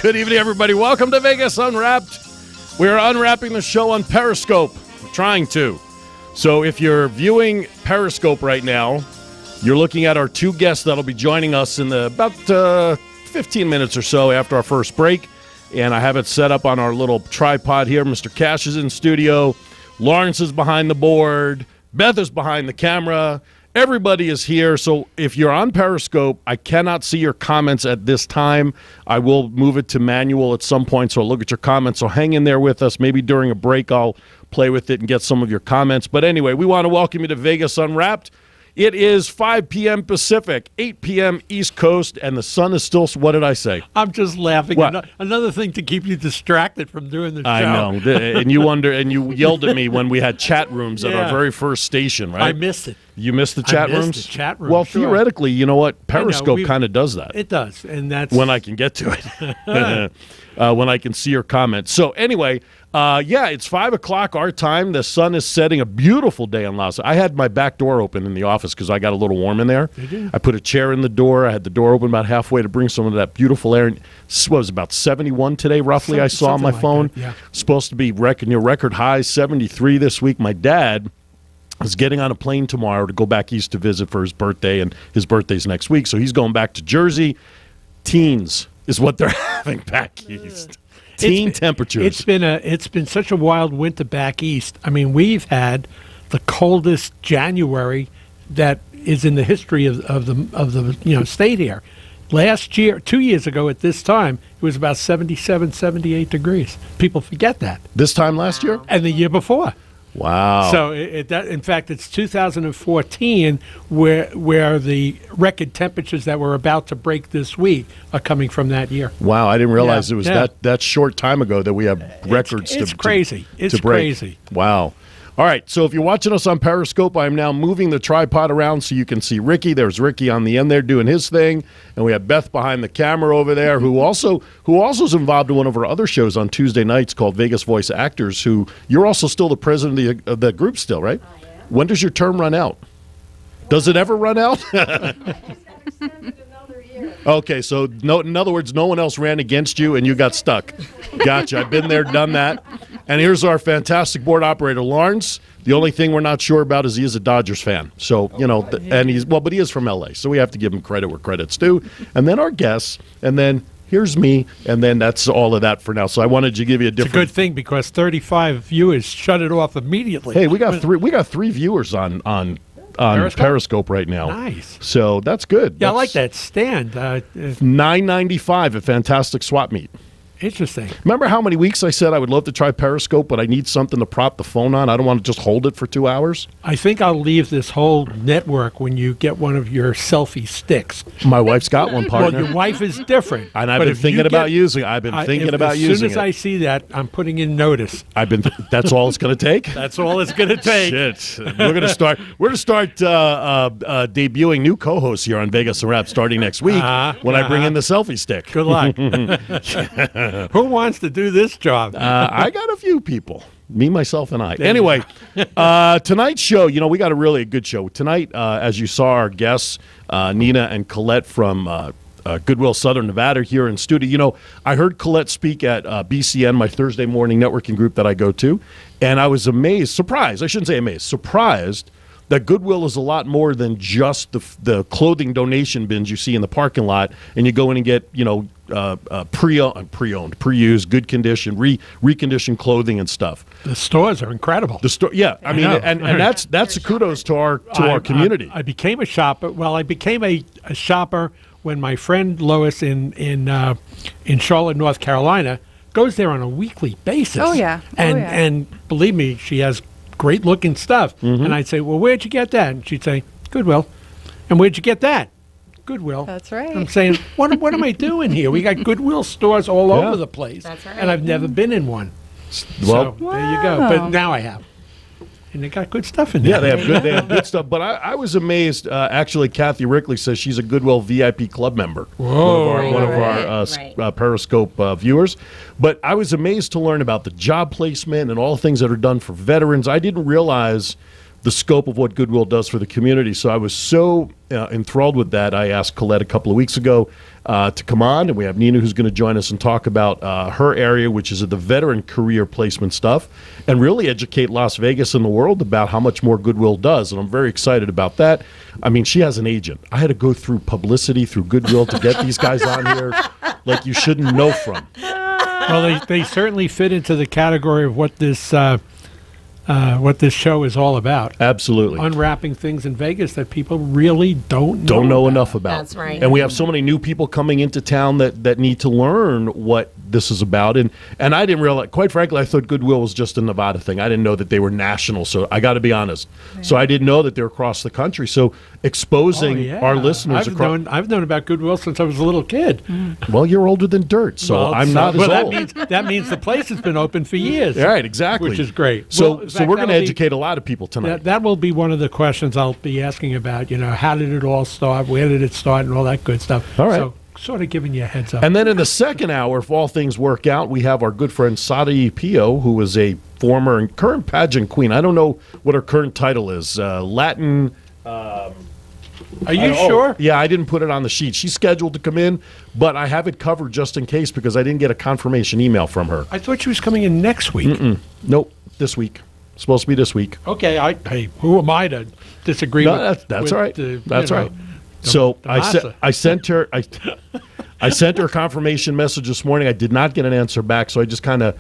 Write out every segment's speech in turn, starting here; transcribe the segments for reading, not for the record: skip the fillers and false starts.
Good evening, everybody. Welcome to Vegas Unwrapped. We're unwrapping the show on Periscope. We're trying to. So if you're viewing Periscope right now, you're looking at our two guests that'll be joining us in about 15 minutes or so after our first break. And I have it set up on our little tripod here. Mr. Cash is in studio. Lawrence is behind the board. Beth is behind the camera. Everybody is here. So if you're on Periscope, I cannot see your comments at this time. I will move it to manual at some point, so I'll look at your comments. So hang in there with us. Maybe during a break I'll play with it and get some of your comments. But anyway, we want to welcome you to Vegas Unwrapped. It is 5 p.m. Pacific, 8 p.m. East Coast, and the sun is still, what did I say? I'm just laughing. What? Another thing to keep you distracted from doing the show. I know. And you yelled at me when we had chat rooms at our very first station, right? I missed it. You missed the chat rooms? The chat rooms. Well, sure. theoretically, you know what? Periscope kind of does that. It does, and that's when I can get to it. When I can see your comments. So anyway, it's 5 o'clock our time. The sun is setting. A beautiful day in Las Vegas. I had my back door open in the office because I got a little warm in there. I put a chair in the door. I had the door open about halfway to bring some of that beautiful air. It was about 71 today, roughly. I saw on my phone. Supposed to be record high 73 this week. My dad is getting on a plane tomorrow to go back east to visit for his birthday, and his birthday's next week. So he's going back to Jersey. Teens is what they're having back east. Temperatures. It's been such a wild winter back east. I mean, we've had the coldest January that is in the history of the state here. Last year, 2 years ago at this time, it was about 77, 78 degrees. People forget that. This time last year? And the year before. Wow. So, in fact, it's 2014 where the record temperatures that we're about to break this week are coming from that year. Wow, I didn't realize it was that short time ago that we have records it's crazy. It's break. Crazy. Wow. All right, so if you're watching us on Periscope, I'm now moving the tripod around so you can see Ricky. There's Ricky on the end there doing his thing, and we have Beth behind the camera over there, who also is involved in one of our other shows on Tuesday nights called Vegas Voice Actors. Who you're also still the president of the group, still, right? I am. When does your term run out? Does it ever run out? Okay, so in other words, no one else ran against you and you got stuck. Gotcha. I've been there, done that. And here's our fantastic board operator, Lawrence. The only thing we're not sure about is he is a Dodgers fan. So, but he is from L.A., so we have to give him credit where credit's due. And then our guests, and then here's me, and then that's all of that for now. So I wanted to give you a different... It's a good thing because 35 viewers shut it off immediately. Hey, we got three viewers on Periscope right now. Nice. So that's good. Yeah, I like that stand. $9.95 at Fantastic Swap Meet. Interesting. Remember how many weeks I said I would love to try Periscope, but I need something to prop the phone on? I don't want to just hold it for 2 hours. I think I'll leave this whole network when you get one of your selfie sticks. My wife's got one, partner. Well, your wife is different. And I've been thinking about using it. As soon as I see that, I'm putting in notice. That's all it's going to take? That's all it's going to take. Shit. We're going to start debuting new co-hosts here on Vegas Unwrapped starting next week when I bring in the selfie stick. Good luck. Who wants to do this job? I got a few people. Me, myself, and I. Anyway, tonight's show, we got a really good show. Tonight, as you saw, our guests, Nina and Colette from Goodwill, Southern Nevada, here in studio. I heard Colette speak at BCN, my Thursday morning networking group that I go to, and I was surprised that Goodwill is a lot more than just the clothing donation bins you see in the parking lot, and you go in and get, pre-owned, pre-used, good condition, reconditioned clothing and stuff. The stores are incredible. And that's a kudos to our community. I became a shopper. Well, I became a shopper when my friend Lois in Charlotte, North Carolina, goes there on a weekly basis. Oh yeah, and believe me, she has great looking stuff. Mm-hmm. And I'd say, well, where'd you get that? And she'd say, Goodwill. And where'd you get that? Goodwill. That's right. I'm saying, what am I doing here? We got Goodwill stores all over the place. That's right. And I've never been in one. Well, so there you go. But now I have. And they got good stuff in there. Yeah, they have good stuff. But I was amazed. Actually, Kathy Rickley says she's a Goodwill VIP club member. Whoa. One of our Periscope viewers. But I was amazed to learn about the job placement and all the things that are done for veterans. I didn't realize the scope of what Goodwill does for the community. So I was so enthralled with that. I asked Colette a couple of weeks ago to come on, and we have Nina who's going to join us and talk about her area, which is the veteran career placement stuff, and really educate Las Vegas and the world about how much more Goodwill does. And I'm very excited about that. I mean, she has an agent. I had to go through publicity through Goodwill to get these guys on here like you shouldn't know from. Well, they certainly fit into the category of what this show is all about. Absolutely. Unwrapping things in Vegas that people really don't know enough about. That's right. And we have so many new people coming into town that need to learn what this is about. And I didn't realize, quite frankly, I thought Goodwill was just a Nevada thing. I didn't know that they were national. So I got to be honest. Right. So I didn't know that they're across the country. So exposing our listeners across. I've known about Goodwill since I was a little kid. Well, you're older than dirt, so I'm not as old. That means the place has been open for years. Right, exactly. Which is great. So we're going to educate a lot of people tonight. That will be one of the questions I'll be asking about. How did it all start? Where did it start? And all that good stuff. All right. So sort of giving you a heads up. And then in the second hour, if all things work out, we have our good friend Sarai Pio, who is a former and current pageant queen. I don't know what her current title is. Latin. Are you sure? Yeah, I didn't put it on the sheet. She's scheduled to come in, but I have it covered just in case because I didn't get a confirmation email from her. I thought she was coming in next week. Nope, this week. Supposed to be this week. Okay, hey, who am I to disagree with? That's all right. That's right. So I sent her I sent her a confirmation message this morning. I did not get an answer back, so I just kind of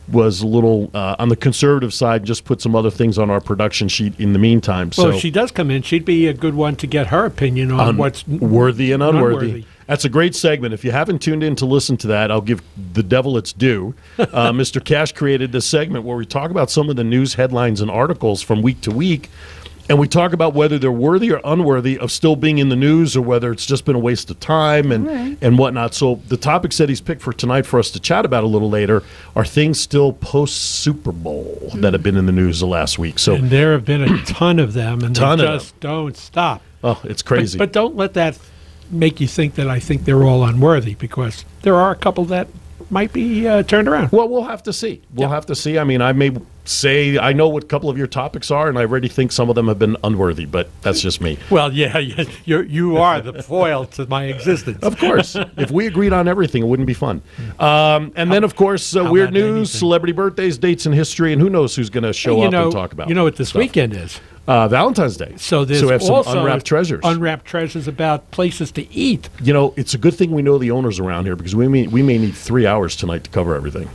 was a little on the conservative side, just put some other things on our production sheet in the meantime. Well, if she does come in, she'd be a good one to get her opinion on what's worthy and unworthy. That's a great segment. If you haven't tuned in to listen to that, I'll give the devil its due. Mr. Cash created this segment where we talk about some of the news headlines and articles from week to week, and we talk about whether they're worthy or unworthy of still being in the news or whether it's just been a waste of time and whatnot. So the topics that he's picked for tonight for us to chat about a little later are things still post-Super Bowl that have been in the news the last week. So, and there have been a ton of them, and they just don't stop. Oh, it's crazy. But don't let that make you think that I think they're all unworthy, because there are a couple that might be turned around. Well, we'll have to see. We'll have to see. I mean, I may say I know what a couple of your topics are, and I already think some of them have been unworthy, but that's just me. Well, yeah, you are the foil to my existence. Of course. If we agreed on everything, it wouldn't be fun. And then, of course, weird news, celebrity birthdays, dates in history, and who knows who's going to show up and talk about You know what this weekend is? Valentine's Day. So we have some also unwrapped treasures. Unwrapped treasures about places to eat. It's a good thing we know the owners around here because we may need 3 hours tonight to cover everything.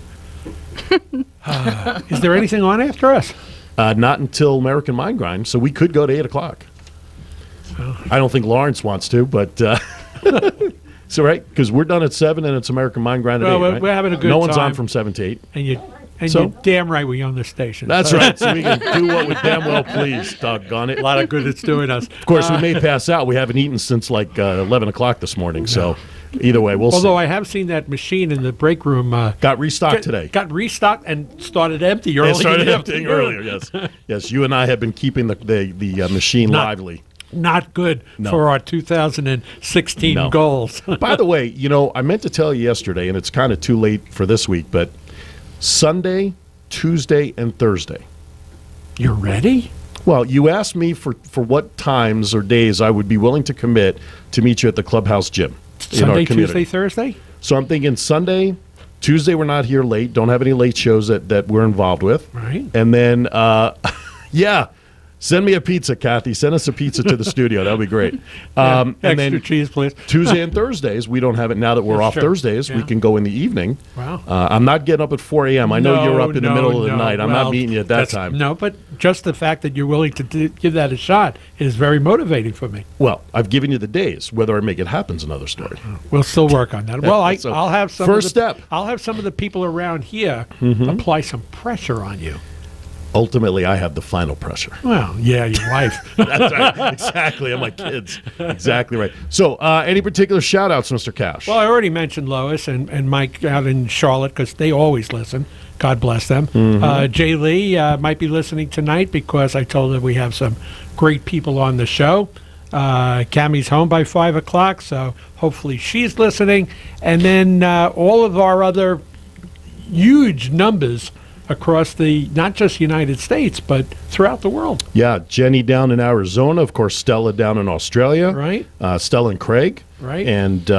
Is there anything on after us? Not until American Mind Grind, so we could go to 8 o'clock. I don't think Lawrence wants to, but so right, because we're done at 7 and it's American Mind Grind at 8. Right? We're having a good time. No one's on from 7 to 8. And you're damn right we own the station. That's right. So we can do what we damn well please, doggone it. A lot of good it's doing us. Of course, we may pass out. We haven't eaten since like 11 o'clock this morning. So either way, we'll see. Although I have seen that machine in the break room. Got restocked today. Got restocked and started empty earlier. It started emptying earlier, yes. Yes, you and I have been keeping the machine lively. Not good for our 2016 goals. By the way, I meant to tell you yesterday, and it's kind of too late for this week, but Sunday, Tuesday, and Thursday. You're ready? Well, you asked me for what times or days I would be willing to commit to meet you at the clubhouse gym in our community. Tuesday, Thursday? So I'm thinking Sunday, Tuesday we're not here late, don't have any late shows that we're involved with. Right. And then, send me a pizza, Kathy. Send us a pizza to the studio. That'll be great. And extra cheese, please. Tuesday and Thursdays, we don't have it now that we're off Thursdays. Yeah. We can go in the evening. Wow. I'm not getting up at 4 a.m. I know you're up in the middle of the night. I'm not meeting you at that time. No, but just the fact that you're willing to give that a shot is very motivating for me. Well, I've given you the days. Whether I make it happen is another story. We'll still work on that. Well, I'll have some first step. I'll have some of the people around here apply some pressure on you. Ultimately, I have the final pressure. Well, yeah, your wife. That's right. Exactly. And my kids. Exactly right. So, any particular shout-outs, Mr. Cash? Well, I already mentioned Lois and Mike out in Charlotte because they always listen. God bless them. Jay Lee might be listening tonight because I told her we have some great people on the show. Cammie's home by 5 o'clock, so hopefully she's listening. And then all of our other huge numbers across the not just United States, but throughout the world. Yeah, Jenny down in Arizona, of course, Stella down in Australia, Right. Stella and Craig, Right. and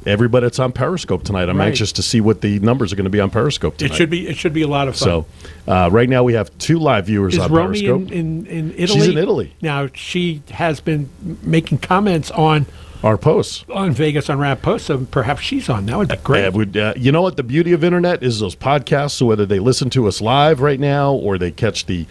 everybody that's on Periscope tonight. I'm Right. anxious to see what the numbers are going to be on Periscope tonight. It should be a lot of fun. So right now we have 2 live viewers Is on Romy Periscope. in Italy? She's in Italy. Now, she has been making comments on Our posts. Vegas Unwrapped posts, so perhaps she's on. That would be great. You know what? The beauty of internet is those podcasts. So whether they listen to us live right now or they catch the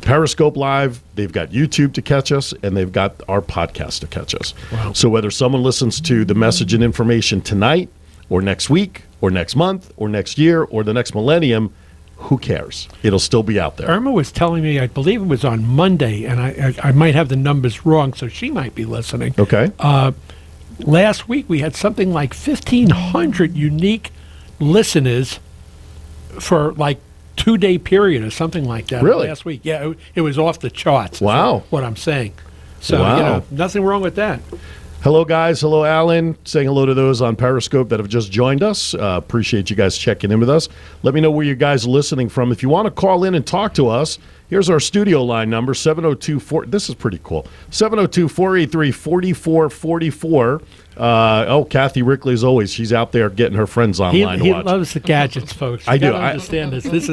Periscope live, they've got YouTube to catch us, and they've got our podcast to catch us. Wow. So whether someone listens to the message and information tonight or next week or next month or next year or the next millennium, who cares? It'll still be out there. Irma was telling me, I believe it was on Monday, and I might have the numbers wrong, so she might be listening. Okay. Last week we had something like 1,500 unique listeners for like 2-day period or something like that. Really? Last week. Yeah, it was off the charts. is Wow. what I'm saying. So, Wow. nothing wrong with that. Hello, guys. Hello, Alan. Saying hello to those on Periscope that have just joined us. Appreciate you guys checking in with us. Let me know where you guys are listening from. If you want to call in and talk to us, here's our studio line number, 702-4. This is pretty cool. 702-483-4444. Kathy Rickley, as always, she's out there getting her friends online He to watch. loves the gadgets, folks. You I do. gotta understand this. This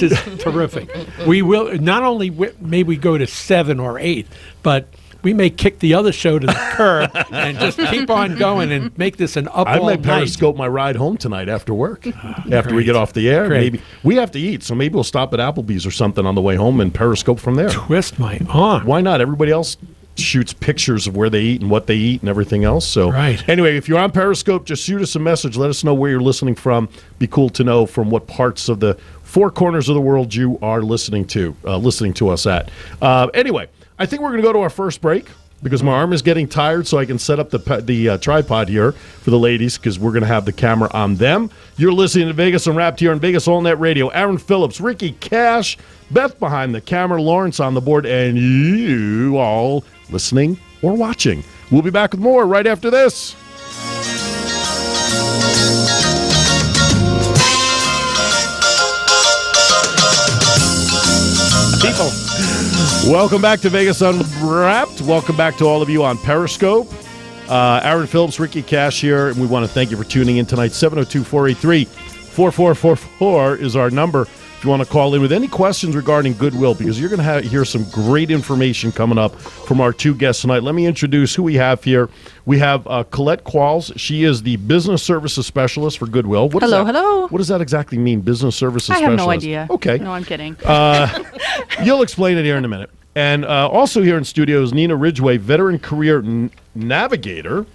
is terrific. We will not only may we go to 7 or 8, but we may kick the other show to the curb and just keep on going and make this an up I all might night. Periscope my ride home tonight after work. After we great. get off the air, Great. maybe we have to eat, so maybe we'll stop at Applebee's or something on the way home and Periscope from there. Twist my arm. Why not? Everybody else shoots pictures of where they eat and what they eat and everything else. So Right. anyway, if you're on Periscope, just shoot us a message. Let us know where you're listening from. Be cool to know from what parts of the 4 corners of the world you are listening to us at. Anyway, I think we're going to go to our first break, because my arm is getting tired, so I can set up the tripod here for the ladies, because we're going to have the camera on them. You're listening to Vegas Unwrapped here on Vegas All Net Radio. Aaron Phillips, Ricky Cash, Beth behind the camera, Lawrence on the board, and you all listening or watching. We'll be back with more right after this. People. Welcome back to Vegas Unwrapped. Welcome back to all of you on Periscope. Aaron Phillips, Ricky Cash here, and we want to thank you for tuning in tonight. 702-483-4444 is our number if you want to call in with any questions regarding Goodwill, because you're going to hear some great information coming up from our 2 guests tonight. Let me introduce who we have here. We have Colette Qualls. She is the Business Services Specialist for Goodwill. Hello. What does that exactly mean, Business Services I Specialist? have no idea. Okay. No, I'm kidding. You'll explain it here in a minute. And also here in studio is Nina Ridgway, veteran career navigator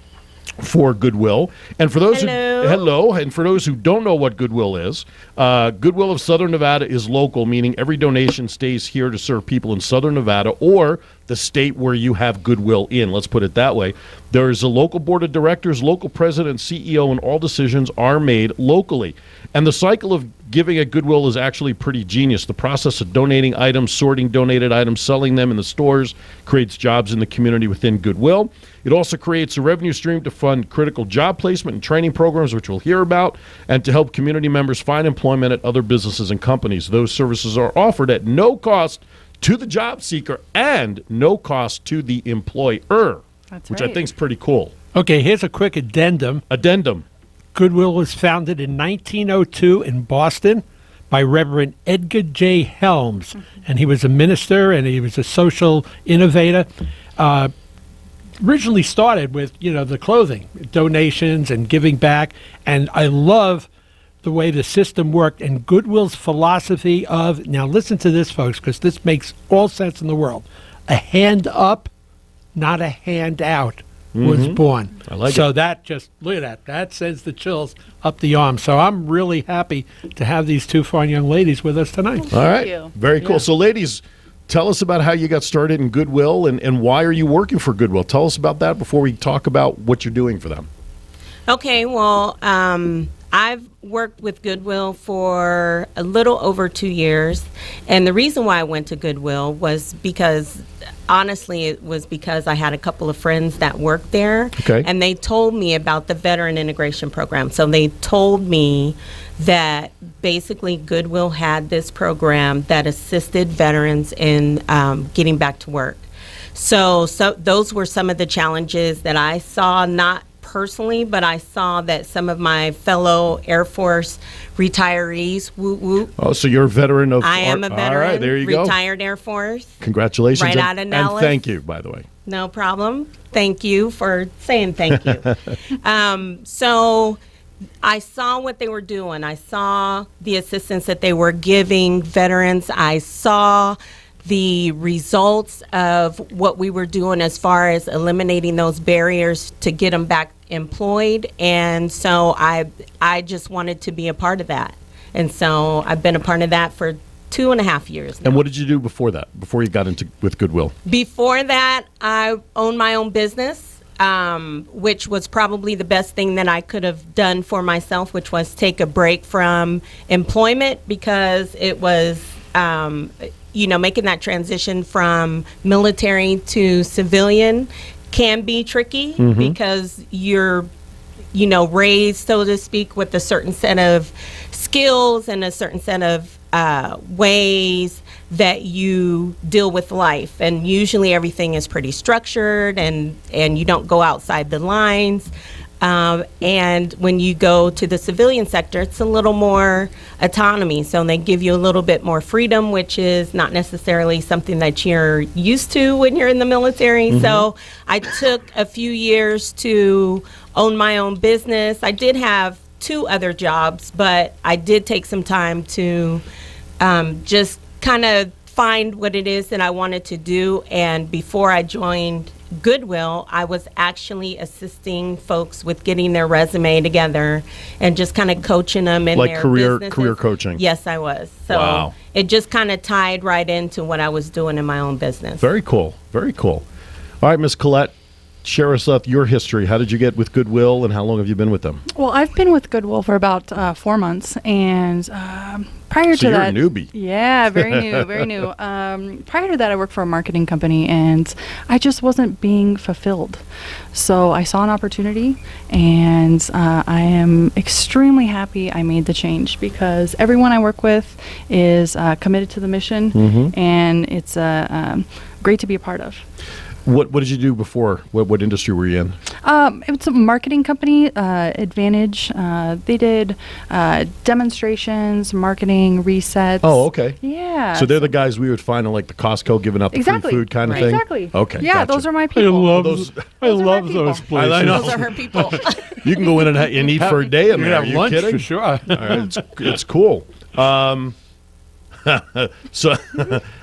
for Goodwill. And for those and for those who don't know what Goodwill is, Goodwill of Southern Nevada is local, meaning every donation stays here to serve people in Southern Nevada or the state where you have Goodwill in. Let's put it that way. There is a local board of directors, local president, CEO, and all decisions are made locally. And the cycle of giving at Goodwill is actually pretty genius. The process of donating items, sorting donated items, selling them in the stores creates jobs in the community within Goodwill. It also creates a revenue stream to fund critical job placement and training programs, which we'll hear about, and to help community members find employment at other businesses and companies. Those services are offered at no cost to the job seeker and no cost to the employer, That's which right. I think is pretty cool. Okay, here's a quick addendum. Goodwill was founded in 1902 in Boston by Reverend Edgar J. Helms, and he was a minister and he was a social innovator. Originally started with, the clothing, donations and giving back, and I love the way the system worked and Goodwill's philosophy of, now listen to this, folks, because this makes all sense in the world, a hand up, not a hand out. Was born. I like so it. that just, look at that. That sends the chills up the arm. So I'm really happy to have these 2 fine young ladies with us tonight. All right. you. Very cool. Yeah. So, ladies, tell us about how you got started in Goodwill and why are you working for Goodwill? Tell us about that before we talk about what you're doing for them. Okay, well, I've worked with Goodwill for a little over 2 years, and the reason why I went to Goodwill was because, honestly, it was because I had a couple of friends that worked there, and they told me about the Veteran Integration Program. So they told me that basically Goodwill had this program that assisted veterans in getting back to work. So those were some of the challenges that I saw, not personally, but I saw that some of my fellow Air Force retirees, Oh, so you're a veteran of... I am a veteran, all right, there you retired Air Force. Congratulations. Right out of Nellis. And thank you, by the way. No problem. Thank you for saying thank you. So I saw what they were doing. I saw the assistance that they were giving veterans. I saw the results of what we were doing as far as eliminating those barriers to get them back employed. And so I just wanted to be a part of that. And so I've been a part of that for 2.5 years now. And what did you do before that, before you got into with Goodwill? Before that, I owned my own business, which was probably the best thing that I could have done for myself, which was take a break from employment, because it was making that transition from military to civilian can be tricky, because you're, raised, so to speak, with a certain set of skills and a certain set of ways that you deal with life. And usually everything is pretty structured, and you don't go outside the lines. And when you go to the civilian sector, it's a little more autonomy. So they give you a little bit more freedom, which is not necessarily something that you're used to when you're in the military. So I took a few years to own my own business. I did have 2 other jobs, but I did take some time to just kind of find what it is that I wanted to do. And before I joined Goodwill, I was actually assisting folks with getting their resume together and just kind of coaching them in their businesses. Career coaching. Yes, I was. So it just kind of tied right into what I was doing in my own business. Very cool. Very cool. All right, Miss Collette, share us up your history. How did you get with Goodwill, and how long have you been with them? Well, I've been with Goodwill for about 4 months, and prior to that, you're a newbie. Yeah, very new, very new. Prior to that, I worked for a marketing company, and I just wasn't being fulfilled. So I saw an opportunity, and I am extremely happy I made the change, because everyone I work with is committed to the mission, and it's great to be a part of. What did you do before? What industry were you in? It was a marketing company, Advantage. They did demonstrations, marketing, resets. Oh, okay. Yeah. So they're the guys we would find in like the Costco giving out the free food kind of thing? Exactly. Okay, Yeah, gotcha. those are my people. I love those places. I know. Those are her people. You can go in and eat for a day in You there. have Are you lunch kidding? for sure. All right, it's cool. So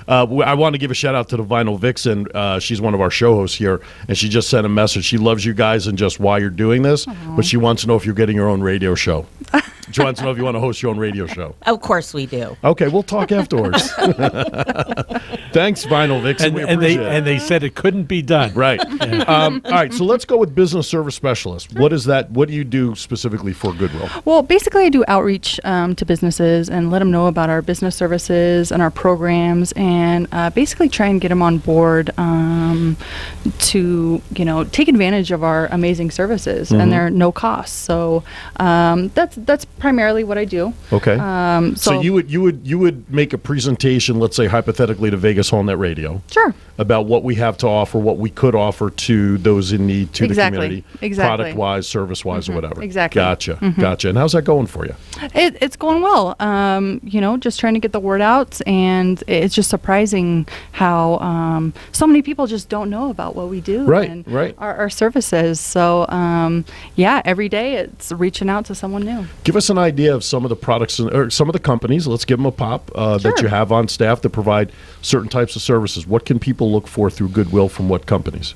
I want to give a shout out to the Vinyl Vixen. She's one of our show hosts here, and she just sent a message. She loves you guys and just why you're doing this, but she wants to know if you're getting your own radio show. She wants to know if you want to host your own radio show. Of course we do. Okay, we'll talk afterwards. Thanks, Vinyl Vixen. We appreciate it. And they said it couldn't be done. Right. All right, so let's go with business service specialist. What is that? What do you do specifically for Goodwill? Well, basically, I do outreach to businesses and let them know about our business services and our programs, and basically try and get them on board to take advantage of our amazing services, and they're no cost. So that's primarily what I do. Okay. So you would make a presentation, let's say hypothetically, to Vegas Whole Net Radio. Sure. About what we have to offer, what we could offer to those in need, to the community, product-wise, service-wise, or whatever. Exactly. Gotcha. Gotcha. And how's that going for you? It's going well. Just trying to get the word out, and it's just surprising how so many people just don't know about what we do. Right. Our services. So, every day it's reaching out to someone new. Give us an idea of some of the products or some of the companies. Let's give them a pop that you have on staff that provide certain types of services. What can people look for through Goodwill from what companies?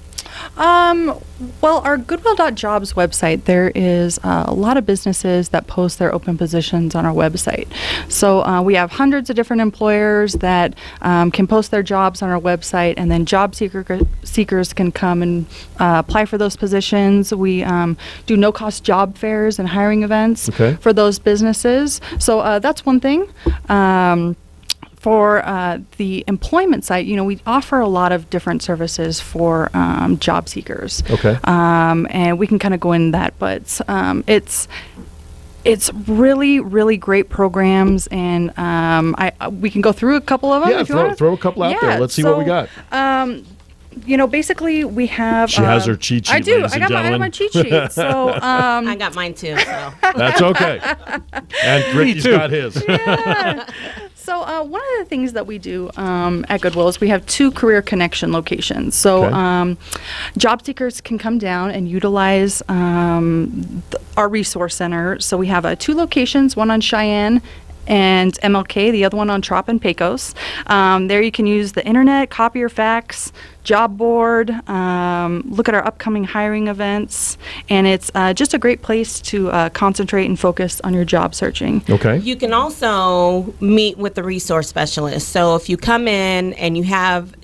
Well, our Goodwill.jobs website, there is a lot of businesses that post their open positions on our website. So we have hundreds of different employers that can post their jobs on our website, and then seekers can come and apply for those positions. We do no-cost job fairs and hiring events for those businesses. So that's one thing. For the employment site, we offer a lot of different services for job seekers. Okay. And we can kind of go in that, but it's really, really great programs, and we can go through a couple of them. Yeah, if you want. throw a couple out there. Let's see what we got. Basically, we have. She has her cheat sheet. I do. ladies I and got gentlemen. my cheat sheet. So I got mine too. So That's okay. And Ricky's got his. yeah. So one of the things that we do at Goodwill is we have 2 career connection locations. So job seekers can come down and utilize our resource center. So we have 2 locations, one on Cheyenne and MLK, the other one on Trop and Pecos. There you can use the internet, copy your fax, job board, look at our upcoming hiring events, and it's just a great place to concentrate and focus on your job searching. Okay. you can also meet with the resource specialist. So if you come in and you have,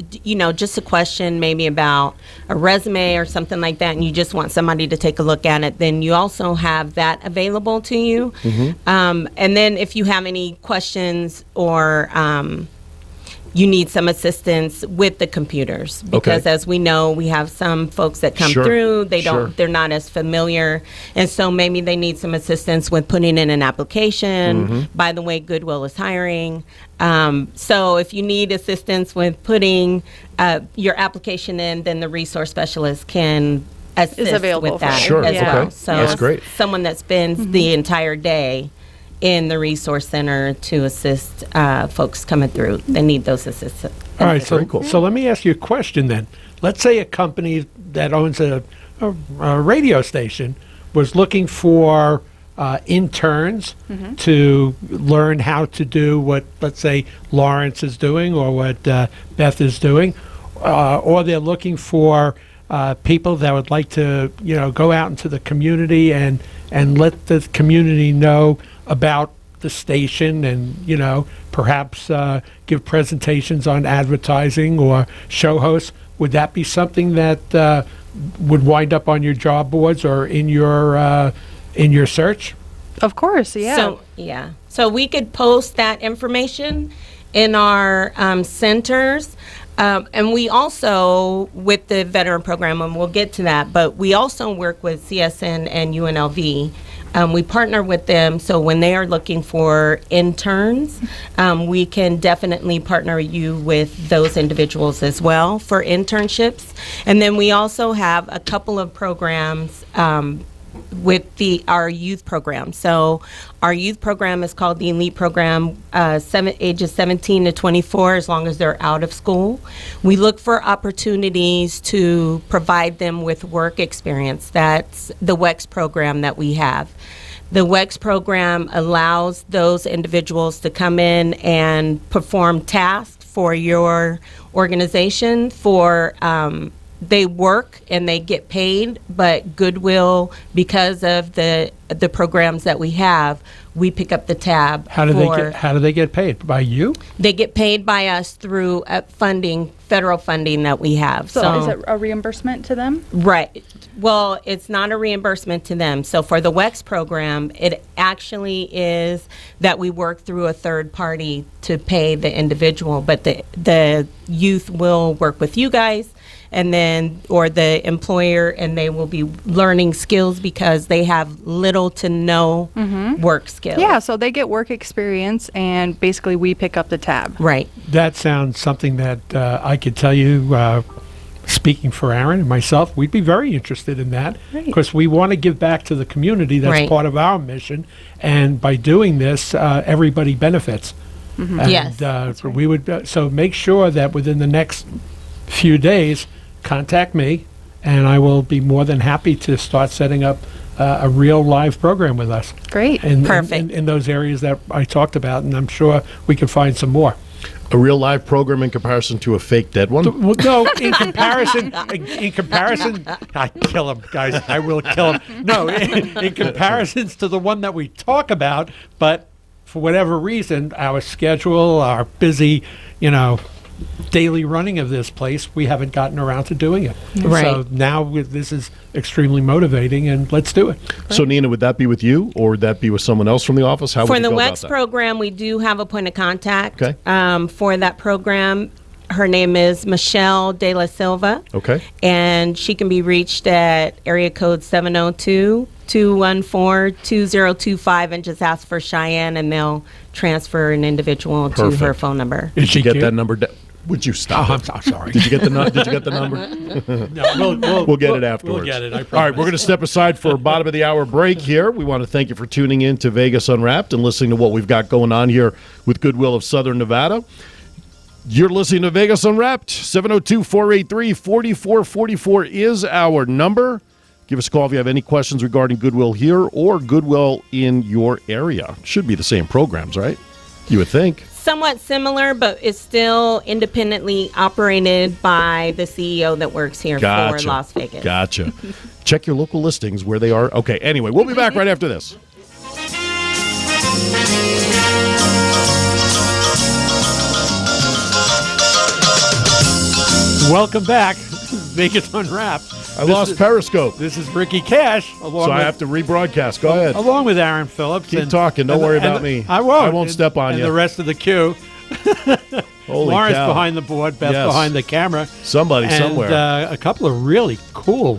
just a question maybe about a resume or something like that, and you just want somebody to take a look at it, then you also have that available to you. And then if you have any questions or you need some assistance with the computers, because as we know, we have some folks that come through, they're not as familiar, and so maybe they need some assistance with putting in an application. By the way, Goodwill is hiring. So if you need assistance with putting your application in, then the resource specialist can assist available with that Sure. as well. Okay. So That's great. someone that spends the entire day in the resource center to assist folks coming through. They need those assistance. All right, so, Very cool. so let me ask you a question then. Let's say a company that owns a radio station was looking for interns to learn how to do what, let's say, Lawrence is doing or what Beth is doing, or they're looking for people that would like to, go out into the community and let the community know about the station and, perhaps give presentations on advertising or show hosts. Would that be something that would wind up on your job boards or in your search? Of course, yeah. So we could post that information in our centers. And we also, with the veteran program, and we'll get to that, but we also work with CSN and UNLV. We partner with them, so when they are looking for interns, we can definitely partner you with those individuals as well for internships. And then we also have a couple of programs with our youth program. So our youth program is called the Elite Program, ages 17 to 24, as long as they're out of school. We look for opportunities to provide them with work experience. That's the WEX program that we have. The WEX program allows those individuals to come in and perform tasks for your organization for they work and they get paid, but Goodwill, because of the programs that we have, we pick up the tab. How do they get paid? By you? They get paid by us through federal funding that we have. So is it a reimbursement to them? Right. Well, it's not a reimbursement to them. So for the WEX program, it actually is that we work through a third party to pay the individual, but the youth will work with you guys or the employer, and they will be learning skills because they have little to no work skills. Yeah, so they get work experience, and basically we pick up the tab. Right. That sounds something that I could tell you, speaking for Aaron and myself, we'd be very interested in that because we want to give back to the community. That's part of our mission. And by doing this, everybody benefits. And, Yes. we would so make sure that within the next few days, contact me, and I will be more than happy to start setting up a real live program with us. Great. Perfect. In those areas that I talked about, and I'm sure we can find some more. A real live program in comparison to a fake dead one? Well, no, in comparison, I kill him, guys. I will kill him. No, in comparisons to the one that we talk about, but for whatever reason, our schedule, our busy, daily running of this place, we haven't gotten around to doing it. Right. So now this is extremely motivating, and let's do it. So, Nina, would that be with you, or would that be with someone else from the office? How For would you the go about WEX that? program, we do have a point of contact. Okay. For that program, her name is Michelle De La Silva. Okay. And she can be reached at area code 702-214-2025 and just ask for Cheyenne, and they'll transfer an individual to her Perfect. phone number. Did you get cute? that number? Would you stop? Oh, it? I'm sorry. Did you get the number? No, We'll get it afterwards. We'll get it. I All right, we're going to step aside for a bottom of the hour break here. We want to thank you for tuning in to Vegas Unwrapped and listening to what we've got going on here with Goodwill of Southern Nevada. You're listening to Vegas Unwrapped. 702-483-4444 is our number. Give us a call if you have any questions regarding Goodwill here or Goodwill in your area. Should be the same programs, right? You would think. Somewhat similar, but it's still independently operated by the CEO that works here for Las Vegas. Gotcha. Check your local listings where they are. Okay, anyway, we'll be back right after this. Welcome back, Vegas Unwrapped. I lost Periscope, This is Ricky Cash, so I have to rebroadcast. Go ahead. along with Aaron Phillips. Keep talking. Don't worry about me. I won't. I won't step on and you. the rest of the queue. Holy Lawrence cow. behind the board, Beth Yes. behind the camera. Somebody and, somewhere. a couple of really cool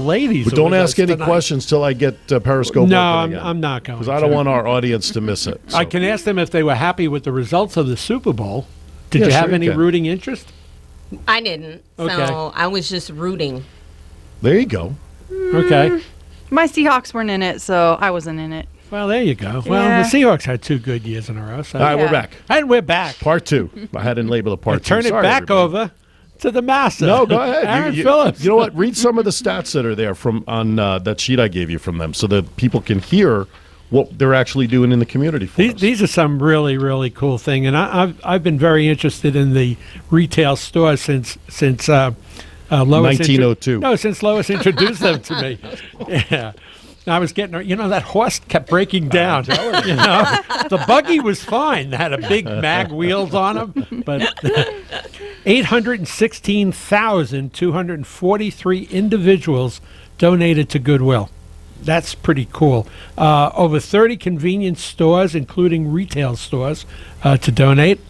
ladies. But who don't are with ask us any tonight. questions till I get Periscope No, open again. I'm not going Because I don't want our audience to miss it. I So. can ask them if they were happy with the results of the Super Bowl. Did Yeah, you sure have you any can. rooting interest? I didn't. Okay. So I was just rooting. There you go. Okay. My Seahawks weren't in it, so I wasn't in it. Well, there you go. Well, Yeah. the Seahawks had 2 good years in a row. So. All right, we're Yeah. back. And we're back. Part 2. I hadn't labeled a part 2. Turn it Sorry, back everybody. over to the master. No, go ahead. Aaron Phillips. You know what? Read some of the stats that are there from on that sheet I gave you from them, so that people can hear what they're actually doing in the community for us. These are some really, really cool thing, and I've been very interested in the retail stores since Lois 1902. since Lois introduced them to me. Yeah. I was getting, that horse kept breaking down. The buggy was fine. It had a big mag wheels on them, but 816,243 individuals donated to Goodwill. That's pretty cool. Over 30 convenience stores, including retail stores, to donate.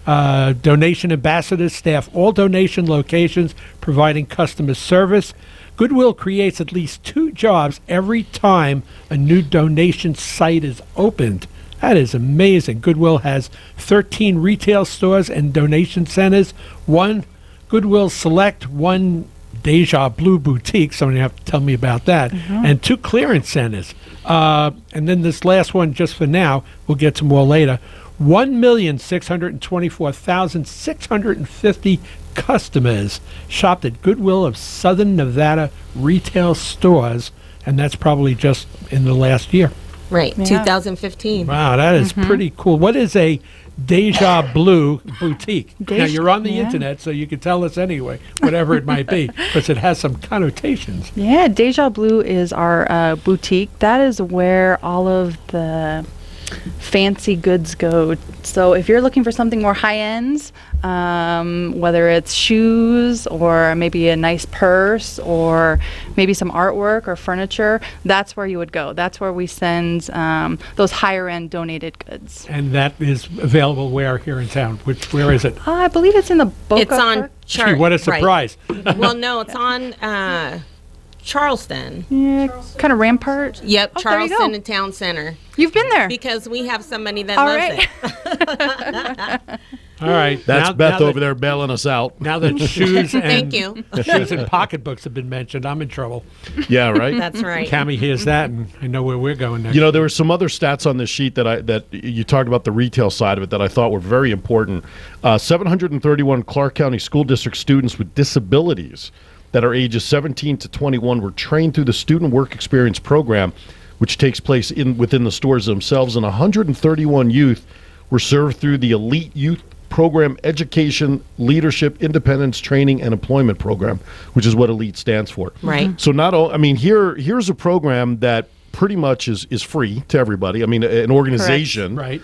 Donation ambassadors staff all donation locations, providing customer service. Goodwill creates at least 2 jobs every time a new donation site is opened. That is amazing. Goodwill has 13 retail stores and donation centers, 1 Goodwill Select, 1 Deja Blue Boutique, somebody have to tell me about that, and 2 clearance centers. And then this last one, just for now, we'll get to more later, 1,624,650 customers shopped at Goodwill of Southern Nevada retail stores, and that's probably just in the last year. Right, Yeah. 2015. Wow, that is pretty cool. What is a Deja Blue Boutique? Now, you're on the Yeah. internet, so you can tell us anyway, whatever it might be, because it has some connotations. Yeah, Deja Blue is our boutique. That is where all of the fancy goods go. So if you're looking for something more high end, whether it's shoes or maybe a nice purse or maybe some artwork or furniture, that's where you would go. That's where we send those higher end donated goods. And that is available where here in town? Where is it? I believe it's in the Boca It's on Park. chart. What a right. surprise. Well, no, it's on Charleston. Yeah, kind of Rampart. Yep, Oh, there you go. Charleston and Town Center. You've been there. Because we have somebody that All loves right. it. All right. That's now- Beth now over that- there bailing us out. Now that shoes and Thank you. shoes and pocketbooks have been mentioned, I'm in trouble. Yeah, right? That's right. Cammie hears that, and I know where we're going next. You know, there were some other stats on this sheet that you talked about the retail side of it that I thought were very important. 731 Clark County School District students with disabilities that are ages 17 to 21 were trained through the Student Work Experience program, which takes place within the stores themselves, and 131 youth were served through the Elite Youth program education, leadership, independence, training, and employment program, which is what ELITE stands for. Right. So here's a program that pretty much is free to everybody. I mean, an organization. Right.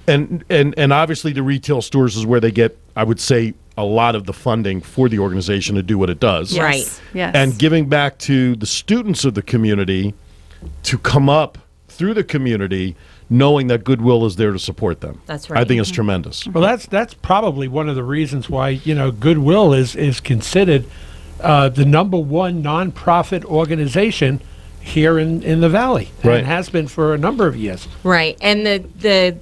And obviously the retail stores is where they get, I would say, a lot of the funding for the organization to do what it does. Yes. Right. Yes. And giving back to the students of the community to come up through the community knowing that Goodwill is there to support them. That's right. I think it's tremendous. Well, that's probably one of the reasons why Goodwill is considered the number one nonprofit organization here in the Valley, Right. and has been for a number of years. Right. And the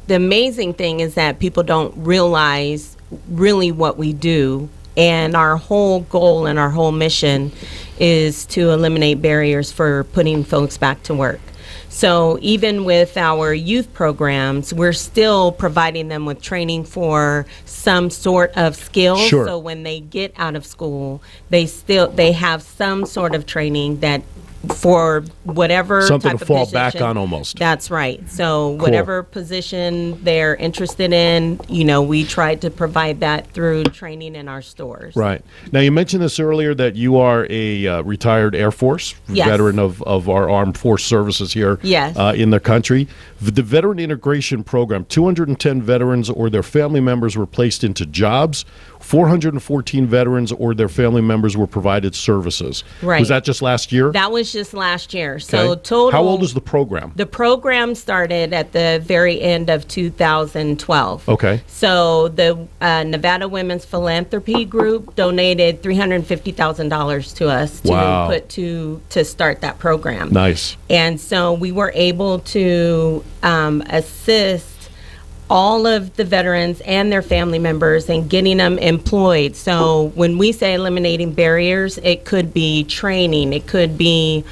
amazing thing is that people don't realize really what we do. And our whole goal and our whole mission is to eliminate barriers for putting folks back to work. So even with our youth programs, we're still providing them with training for some sort of skills. Sure. So when they get out of school, they have some sort of training that for whatever Something type to of fall position. back on almost. That's right. So whatever position they're interested in, we try to provide that through training in our stores. Right. Now, you mentioned this earlier that you are a retired Air Force Yes. veteran of our armed force services here Yes. In the country. The Veteran Integration Program, 210 veterans or their family members were placed into jobs. 414 veterans or their family members were provided services. Right. Was that just last year? That was just last year. So Okay. total. How old is the program? The program started at the very end of 2012. Okay. So the Nevada Women's Philanthropy Group donated $350,000 to us to Wow. put to start that program. Nice. And so we were able to assist all of the veterans and their family members in getting them employed. So when we say eliminating barriers, it could be training, it could be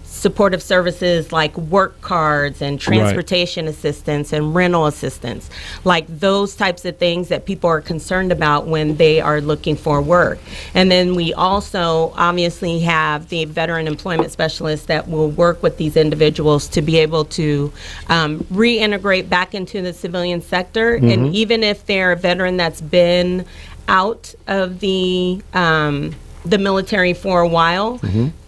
supportive services like work cards and transportation assistance and rental assistance, like those types of things that people are concerned about when they are looking for work. And then we also obviously have the veteran employment specialists that will work with these individuals to be able to reintegrate back into the civilian sector. And even if they're a veteran that's been out of the military for a while,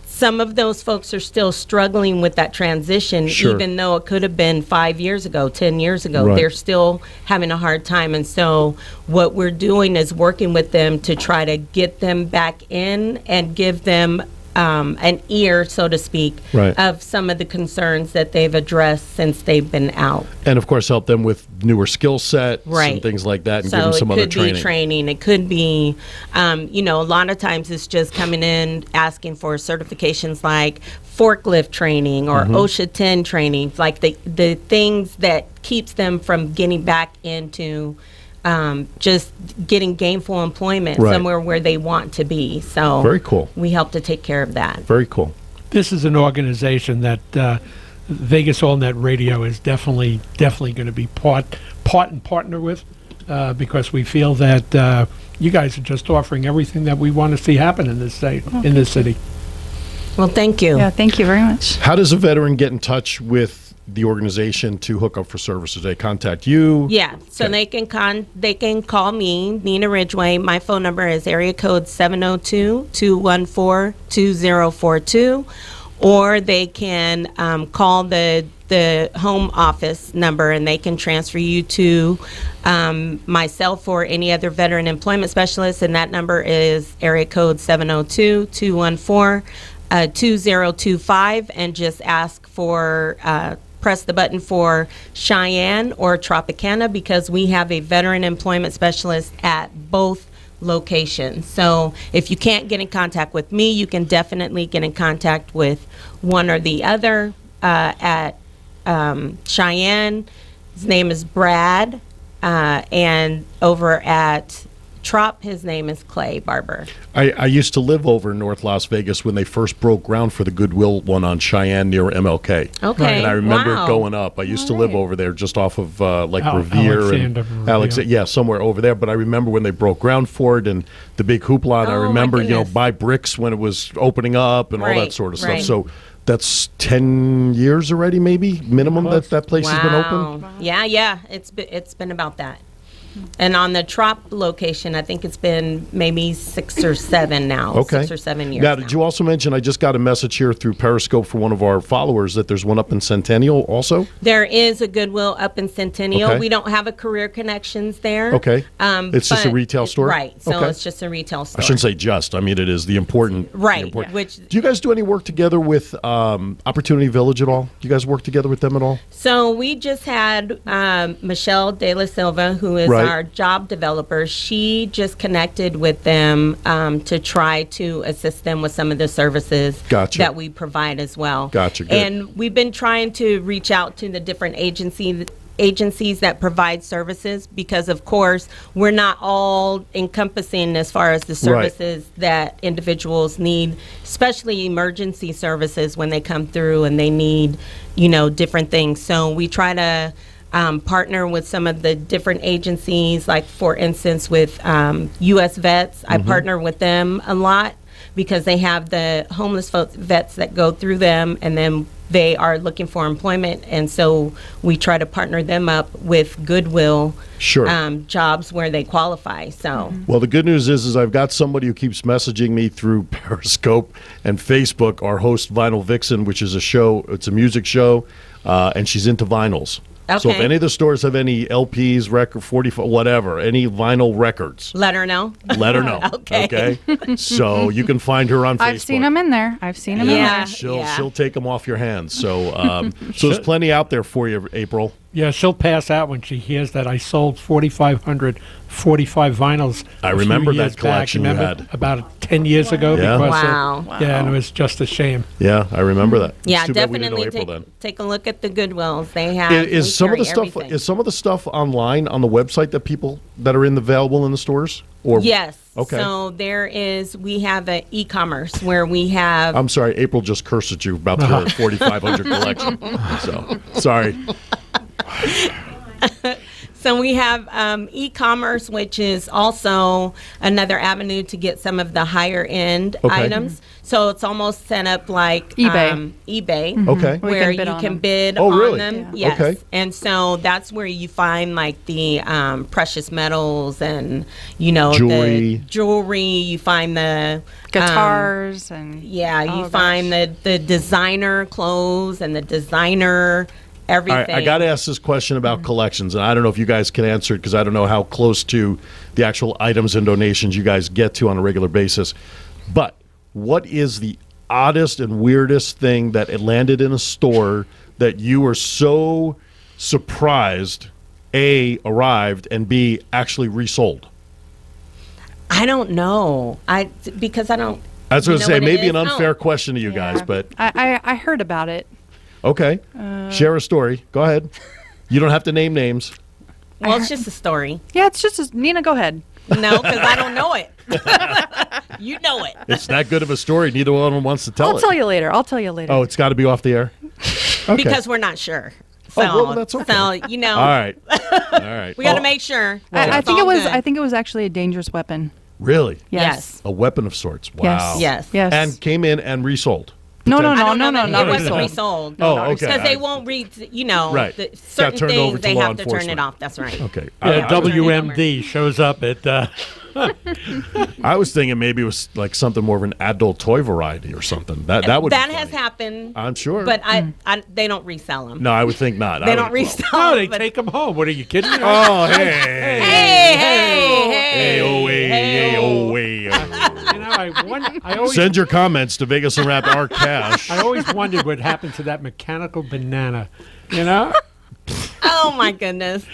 some of those folks are still struggling with that transition, Sure. even though it could have been 5 years ago, 10 years ago. Right. They're still having a hard time. And so what we're doing is working with them to try to get them back in and give them an ear, so to speak, Right. of some of the concerns that they've addressed since they've been out. And, of course, help them with newer skill sets Right. and things like that and So give them some other it could be training. It could be, a lot of times it's just coming in asking for certifications like forklift training or OSHA 10 training, like the things that keeps them from getting back into just getting gainful employment Right. somewhere where they want to be. So Very cool. we help to take care of that. Very cool. This is an organization that Vegas All Net Radio is definitely going to be part and partner with, because we feel that you guys are just offering everything that we want to see happen in this state, in this city. Well, thank you. Yeah, thank you very much. How does a veteran get in touch with the organization to hook up for services? They contact you? Yeah, so Okay. they can call me, Nina Ridgway. My phone number is area code 702-214-2042, or they can call the home office number and they can transfer you to myself or any other veteran employment specialist, and that number is area code 702-214-2025, and just ask for press the button for Cheyenne or Tropicana, because we have a veteran employment specialist at both locations. So if you can't get in contact with me, you can definitely get in contact with one or the other. At Cheyenne, his name is Brad, and over at Trop, his name is Clay Barber. I used to live over in North Las Vegas when they first broke ground for the Goodwill one on Cheyenne near MLK. Okay. And I remember Wow. it going up. I used to live All right. over there just off of Revere Alexander, and Revere. yeah, somewhere over there. But I remember when they broke ground for it and the big hoopla. And I Oh, my remember, goodness. buy bricks when it was opening up and all that Right, sort of right. stuff. So that's 10 years already, maybe minimum that place has been open. Yeah, it's been about that. And on the Trop location, I think it's been maybe 6 or 7 now. Okay. 6 or 7 years. Now, did you also mention, I just got a message here through Periscope for one of our followers that there's one up in Centennial also? There is a Goodwill up in Centennial. Okay. We don't have a Career Connections there. Okay. It's just a but- retail store? Right. So Okay. it's just a retail store. I shouldn't say just. I mean, it is the important. Right. the important- Which Do you guys do any work together with Opportunity Village at all? Do you guys work together with them at all? So we just had Michelle De La Silva, who is Right. our job developer. She just connected with them to try to assist them with some of the services Gotcha. that we provide as well. Gotcha, good. And we've been trying to reach out to the different agencies that provide services, because of course we're not all encompassing as far as the services that individuals need, especially emergency services when they come through and they need, different things. So we try to partner with some of the different agencies, like for instance with U.S. Vets. I partner with them a lot because they have the homeless vets that go through them, and then they are looking for employment, and so we try to partner them up with Goodwill Sure. jobs where they qualify. So Well, the good news is I've got somebody who keeps messaging me through Periscope and Facebook, our host Vinyl Vixen, which is a show, it's a music show, and she's into vinyls. So if Okay. any of the stores have any LPs, record 45, whatever, any vinyl records, let her know. let her know. Okay. So you can find her on Facebook. I've seen them in there. Yeah. She'll take them off your hands. So so there's plenty out there for you, April. Yeah, she'll pass out when she hears that I sold 4,500 45 vinyls. I a few remember that years back. collection you Remember, had. about 10 years ago. Yeah. Because Wow. Yeah, and it was just a shame. Yeah, I remember that. Yeah, It's too bad we didn't know definitely April then. take a look at the Goodwills. They have. Is we some of the carry stuff everything. is some of the stuff online on the website that people that are available in the stores? Or Yes. Okay. So we have an e-commerce where we have. I'm sorry, April just cursed at you about the 4,500 collection. So sorry. So we have e-commerce, which is also another avenue to get some of the higher end Okay. items. So it's almost set up like eBay. eBay, Okay. We where can bid you on can them. bid Oh, on really? them. Yeah. Yes. Okay. And so that's where you find like the precious metals and the jewelry. You find the Guitars and yeah, you oh, find gosh. the designer clothes and the designer everything. All right, I got to ask this question about collections, and I don't know if you guys can answer it because I don't know how close to the actual items and donations you guys get to on a regular basis. But what is the oddest and weirdest thing that it landed in a store that you were so surprised, A, arrived, and B, actually resold? I don't know. Because I don't. I was you going know to say, what it maybe is? an unfair Oh. question to you guys, but I heard about it. okay. Share a story. Go ahead. You don't have to name names. Well, it's just a story. Yeah, it's just Nina. Go ahead. No, because I don't know it. You know it. It's that good of a story. Neither one of them wants to tell I'll it. tell you later. I'll tell you later. Oh, it's got to be off the air? Okay. Because we're not sure. So, well, that's okay. So, All right. All right. we got to make sure. I It's think it all was. good. I think it was actually a dangerous weapon. Really? Yes. A weapon of sorts. Wow. Yes. Yes. And came in and resold. no, no, I no, don't no, know no, that not it wasn't resold. resold. Oh, okay. Because they won't read, Right. certain turned over things, to they law have to turn enforcement. it off. That's right. Okay. Yeah, I was- WMD shows up at. I was thinking maybe it was like something more of an adult toy variety or something. That would. That be has funny. happened. I'm sure. But they don't resell them. no, I would think not. They don't resell them. No, they but- take them home. What are you kidding me? Oh, hey. Hey, oh, hey, oh, hey. You know, I always Send your comments to Vegas Unwrapped our cash. I always wondered what happened to that mechanical banana. You know? Oh, my goodness.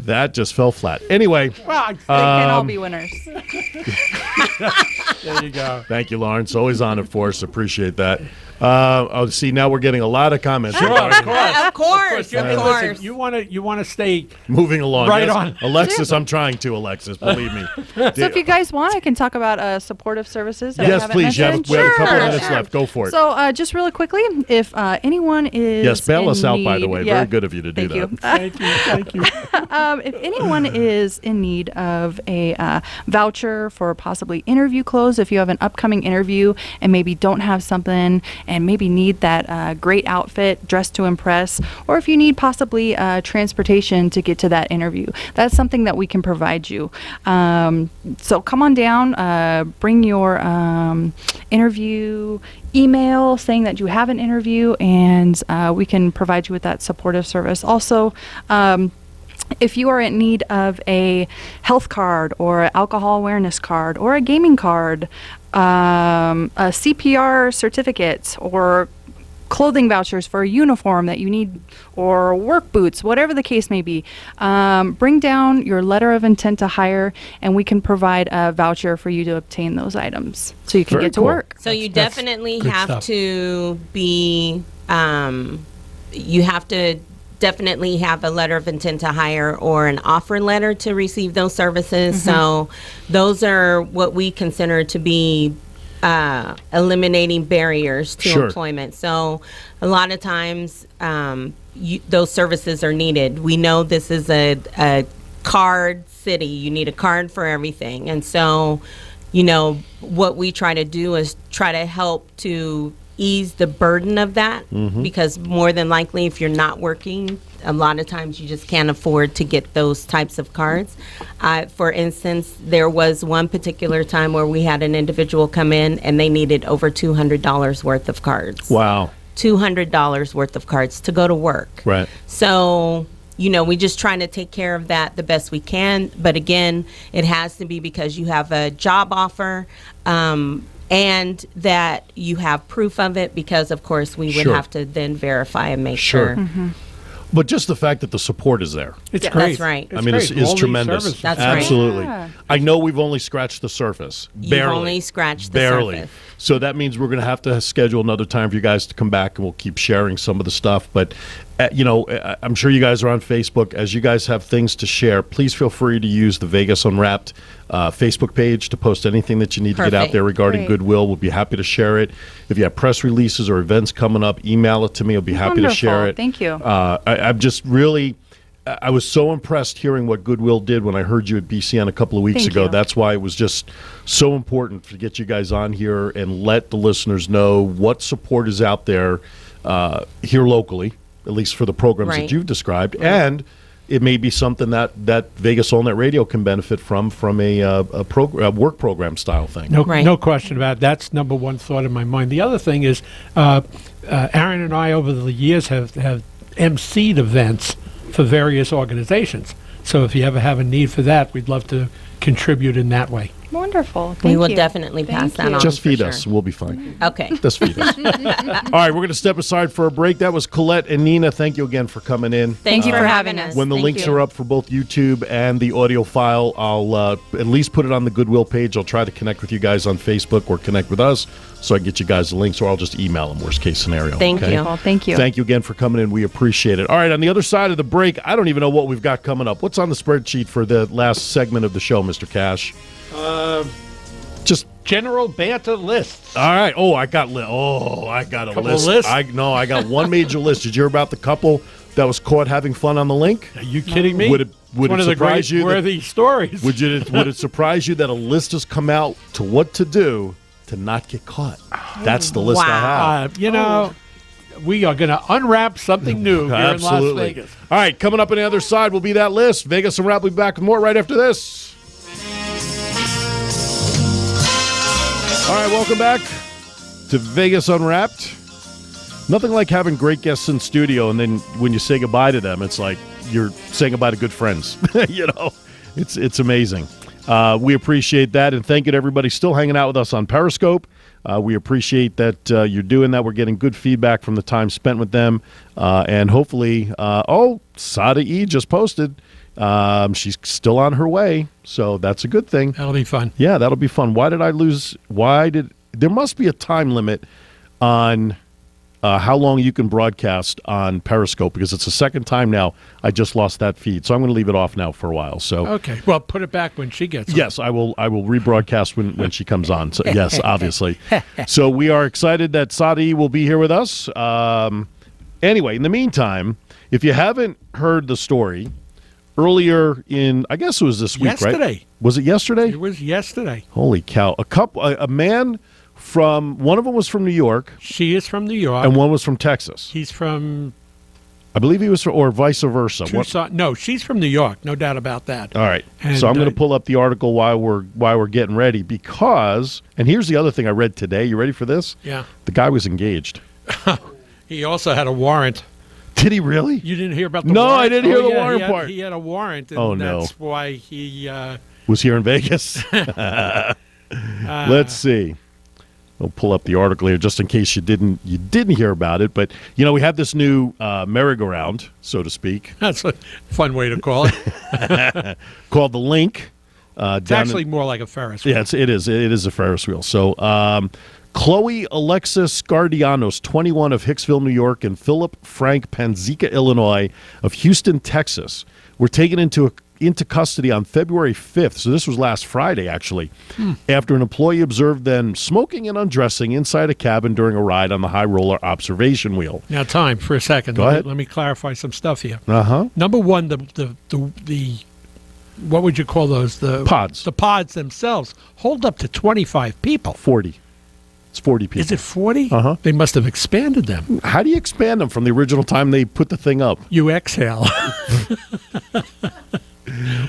That just fell flat. Anyway, Well, They can all be winners. there you go. thank you, Lawrence. Always on it for us. Appreciate that. See, now we're getting a lot of comments. Sure, of course. Of course. Hey, Of course. listen, you want to stay. Moving along. Right Yes. on. Alexis, I'm trying to, Alexis. Believe me. So if you guys want, I can talk about supportive services. That Yes, haven't please. We have mentioned. a couple of Sure, minutes sure. left. Go for it. So just really quickly, if anyone is Yes, bail in us out, by the need- way. Yeah, Very good of you to do Thank you. that. Thank you. If anyone is in need of a voucher for possibly interview clothes, if you have an upcoming interview and maybe don't have something and maybe need that great outfit, dress to impress, or if you need possibly transportation to get to that interview, that's something that we can provide you. So come on down, bring your interview email saying that you have an interview, and we can provide you with that supportive service. Also, if you are in need of a health card or an alcohol awareness card or a gaming card, a CPR certificate, or clothing vouchers for a uniform that you need, or work boots, whatever the case may be, bring down your letter of intent to hire, and we can provide a voucher for you to obtain those items so you can Very get to cool. work. So you That's definitely good have stuff. to be, you have to definitely have a letter of intent to hire or an offer letter to receive those services. So those are what we consider to be eliminating barriers to Sure. employment. So a lot of times those services are needed. We know this is a card city. You need a card for everything. And so, what we try to do is try to help to ease the burden of that, because more than likely, if you're not working, a lot of times you just can't afford to get those types of cards. For instance, there was one particular time where we had an individual come in and they needed over $200 worth of cards. Wow. $200 worth of cards to go to work. Right. So, we just trying to take care of that the best we can. But again, it has to be because you have a job offer, and that you have proof of it, because of course we would Sure. have to then verify and make Sure. sure. But just the fact that the support is there. It's Yeah, great. that's right. It's I mean, great. it's All these tremendous. services. That's right. Absolutely. Yeah. I know we've only scratched the surface. You've Barely. only scratched the Barely. surface. So that means we're going to have to schedule another time for you guys to come back, and we'll keep sharing some of the stuff. But, I'm sure you guys are on Facebook. As you guys have things to share, please feel free to use the Vegas Unwrapped Facebook page to post anything that you need to get out Perfect. there regarding Great. Goodwill. We'll be happy to share it. If you have press releases or events coming up, email it to me. I'll be happy to share Wonderful. it. Thank you. I'm just really... I was so impressed hearing what Goodwill did when I heard you at BCN a couple of weeks Thank ago. you. That's why it was just so important to get you guys on here and let the listeners know what support is out there here locally, at least for the programs that Right. you've described. And it may be something that Vegas All Net Radio can benefit from a work program style thing. No, Right. no question about it. That's number one thought in my mind. The other thing is, Aaron and I over the years have emceed events for various organizations. So if you ever have a need for that, we'd love to contribute in that way. Wonderful. We Thank will you. definitely Thank pass that you. on. Just for feed sure. us. We'll be fine. Okay. Just feed us. All right, we're going to step aside for a break. That was Colette and Nina. Thank you again for coming in. Thank you for for having having us. us. When the Thank links you. are up for both YouTube and the audio file, I'll at least put it on the Goodwill page. I'll try to connect with you guys on Facebook or connect with us so I can get you guys the links, or I'll just email them, worst case scenario. Thank okay? you. Well, thank you. Thank you again for coming in. We appreciate it. All right, on the other side of the break, I don't even know what we've got coming up. What's on the spreadsheet for the last segment of the show, Mr. Cash? Just General banter lists. all right. Oh, I got a Couple list. lists? I got one major list. Did you hear about the couple that was caught having fun on the link? Are you kidding me? Would it It's one it of the surprise great you that- worthy stories. Would it surprise you that a list has come out to what to do to not get caught? That's the list I Wow. have. We are going to unwrap something new here in Las Absolutely. Vegas. All right, coming up on the other side will be that list. Vegas and Unwrapped will be back with more right after this. All right, welcome back to Vegas Unwrapped. Nothing like having great guests in studio, and then when you say goodbye to them, it's like you're saying goodbye to good friends. It's amazing. We appreciate that, and thank you to everybody still hanging out with us on Periscope. We appreciate that you're doing that. We're getting good feedback from the time spent with them, and hopefully, Sarai E just posted. She's still on her way, so that's a good thing. That'll be fun. Yeah, that'll be fun. There must be a time limit on how long you can broadcast on Periscope, because it's the second time now I just lost that feed. So I'm going to leave it off now for a while. So Okay. Well, put it back when she gets on. yes, I will rebroadcast when she comes on. So yes, obviously. So we are excited that Sarai will be here with us. anyway, in the meantime, if you haven't heard the story, earlier in, I guess it was this week, right? Yesterday. Was it yesterday? It was yesterday. Holy cow. A man from, one of them was from New York. She is from New York. And one was from Texas. He's from I believe he was from, or vice versa. Tucson. No, she's from New York. No doubt about that. All right. And, so I'm going to pull up the article while we're getting ready because, and here's the other thing I read today. You ready for this? Yeah. The guy was engaged. He also had a warrant. Did he really? You didn't hear about the No, warrant? I didn't hear the yeah, warrant part. He had a warrant, and Oh, no. that's why he... was here in Vegas. Let's see. We'll pull up the article here just in case you didn't hear about it. But, we have this new merry-go-round, so to speak. That's a fun way to call it. Called the Link. It's actually more like a Ferris wheel. Yeah, it is. It is a Ferris wheel. So, Chloe Alexis Guardianos, 21 of Hicksville, New York, and Philip Frank Panzica, Illinois, of Houston, Texas, were taken into custody on February 5th. So this was last Friday, actually, after an employee observed them smoking and undressing inside a cabin during a ride on the high roller observation wheel. Now, time for a second. Go ahead. Let me clarify some stuff here. Uh-huh. Number one, the what would you call those? The pods. The pods themselves hold up to 25 people. 40. It's 40 people. Is it 40? Uh-huh. They must have expanded them. How do you expand them from the original time they put the thing up? You exhale.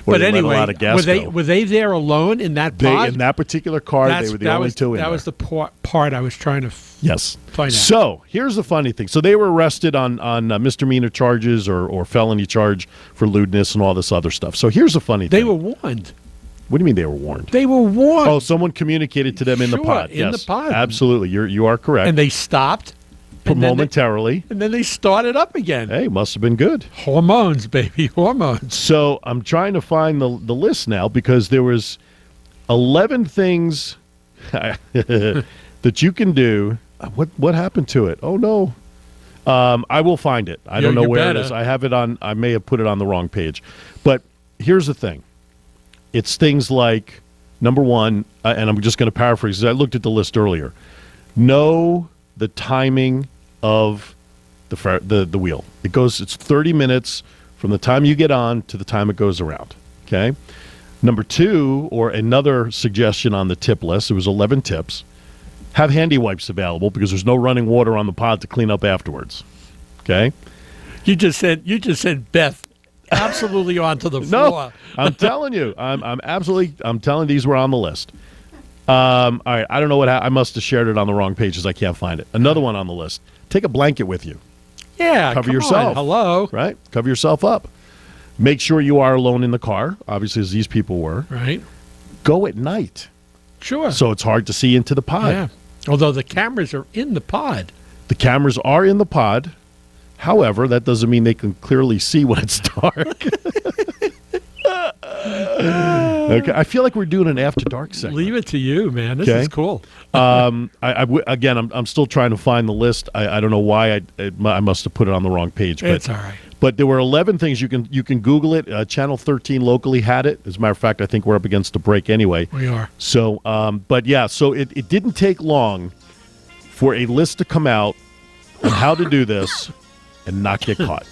Or But they let anyway, a lot of gas go. were they there alone in that pod? In that particular car, they were the only two in there. That was the part I was trying to find out. So here's the funny thing. So they were arrested on misdemeanor charges or felony charge for lewdness and all this other stuff. So here's the funny thing. They were warned. What do you mean they were warned? They were warned. Oh, someone communicated to them in the Sure, pod. in the pod. Absolutely. You are correct. And they stopped. And momentarily. And then they started up again. Hey, must have been good. Hormones, baby, hormones. So I'm trying to find the list now because there was 11 things that you can do. What happened to it? Oh, no. I will find it. I don't know where it is. I have it on. I may have put it on the wrong page. But here's the thing. It's things like, number one, and I'm just going to paraphrase because I looked at the list earlier. Know the timing of the wheel. It's 30 minutes from the time you get on to the time it goes around. Okay. Number two, or another suggestion on the tip list, it was 11 tips. Have handy wipes available because there's no running water on the pod to clean up afterwards. Okay. You just said Beth absolutely onto the floor. No, I'm telling you, I'm telling these were on the list. All right, I don't know I must have shared it on the wrong pages. I can't find it. Another one on the list. Take a blanket with you. Yeah, cover come yourself. on. Hello. Right? Cover yourself up. Make sure you are alone in the car, obviously, as these people were. Right. Go at night. Sure. So it's hard to see into the pod. Yeah. Although the cameras are in the pod. The cameras are in the pod. However, that doesn't mean they can clearly see when it's dark. Okay, I feel like we're doing an after dark segment. Leave it to you, man. This is cool. Again, I'm still trying to find the list. I don't know why I must have put it on the wrong page. But, it's all right. But there were 11 things. You can Google it. Channel 13 locally had it. As a matter of fact, I think we're up against a break anyway. We are. So, but yeah, so it didn't take long for a list to come out on how to do this and not get caught.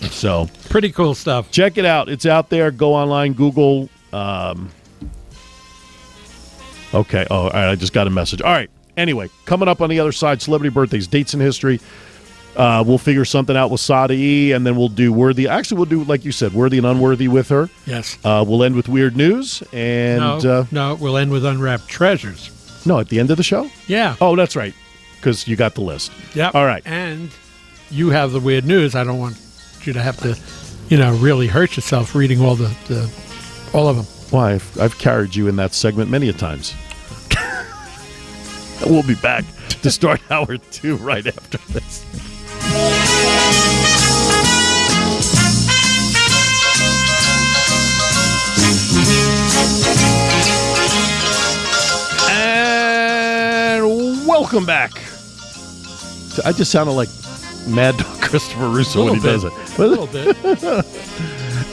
So pretty cool stuff. Check it out. It's out there. Go online, Google. Okay. Oh, all right. I just got a message. All right. Anyway, coming up on the other side, celebrity birthdays, dates in history. We'll figure something out with Sarai, and then we'll do worthy. Actually, we'll do, like you said, worthy and unworthy with her. Yes. We'll end with weird news. And no, we'll end with unwrapped treasures. No, at the end of the show? Yeah. Oh, that's right. Because you got the list. Yep. All right. And you have the weird news. I don't want you to have to, really hurt yourself reading all all of them. Why? I've carried you in that segment many a times. We'll be back to start hour 2 right after this. And welcome back. I just sounded like Mad Dog Christopher Russo when he does it. A little bit.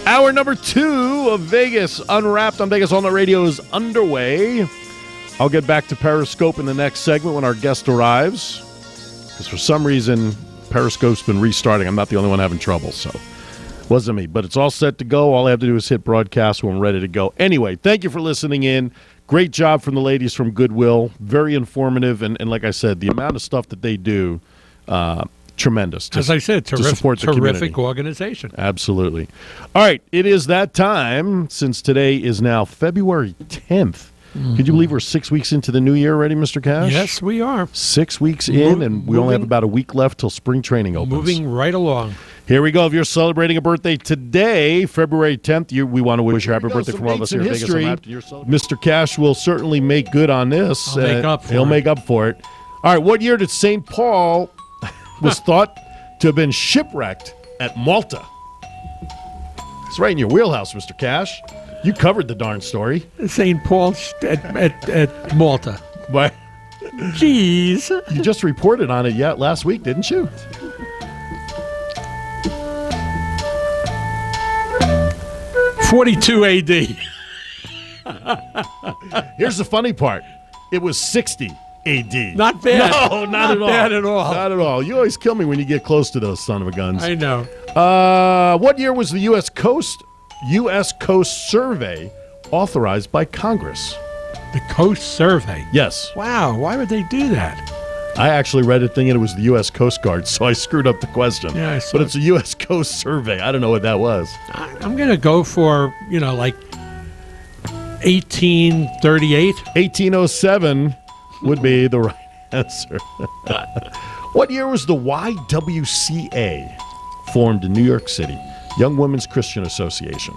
Hour number 2 of Vegas Unwrapped on Vegas All Night Radio is underway. I'll get back to Periscope in the next segment when our guest arrives. Because for some reason, Periscope's been restarting. I'm not the only one having trouble, so wasn't me. But it's all set to go. All I have to do is hit broadcast when I'm ready to go. Anyway, thank you for listening in. Great job from the ladies from Goodwill. Very informative, and like I said, the amount of stuff that they do, tremendous. As I said, to support the community. Terrific organization. Absolutely. All right, it is that time, since today is now February 10th. Could you believe we're 6 weeks into the new year already, Mr. Cash? Yes, we are. 6 weeks in, and we only have about a week left till spring training opens. Moving right along. Here we go. If you're celebrating a birthday today, February 10th, we want to wish you happy birthday from all of us here at Vegas Unwrapped. Mr. Cash will certainly make good on this. He'll make up for it. All right, what year did St. Paul was thought to have been shipwrecked at Malta? It's right in your wheelhouse, Mr. Cash. You covered the darn story. St. Paul at Malta. What? Jeez. You just reported on it last week, didn't you? '42 AD. Here's the funny part. It was 60 AD. Not bad. No, not at all. Bad at all. Not at all. You always kill me when you get close to those son of a guns. I know. What year was the U.S. Coast Survey authorized by Congress? The Coast Survey. Yes. Wow. Why would they do that? I actually read it thinking it was the U.S. Coast Guard, so I screwed up the question. Yeah, I saw but it's a U.S. Coast Survey. I don't know what that was. I'm going to go for, like 1838. 1807 would be the right answer. What year was the YWCA formed in New York City? Young Women's Christian Association.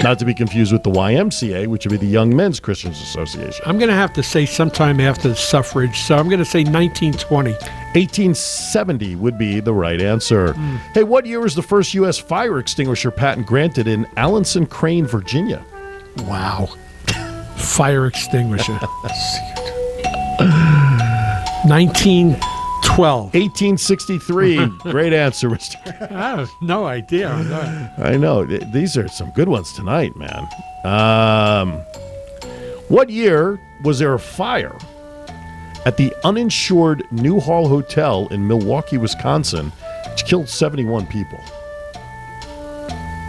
Not to be confused with the YMCA, which would be the Young Men's Christian Association. I'm going to have to say sometime after the suffrage, so I'm going to say 1920. 1870 would be the right answer. Hey, what year was the first U.S. fire extinguisher patent granted in Allenson Crane, Virginia? Wow. Fire extinguisher. 1912. 1863. Great answer, Mr. I have no idea. I know. These are some good ones tonight, man. What year was there a fire at the uninsured New Hall Hotel in Milwaukee, Wisconsin, which killed 71 people?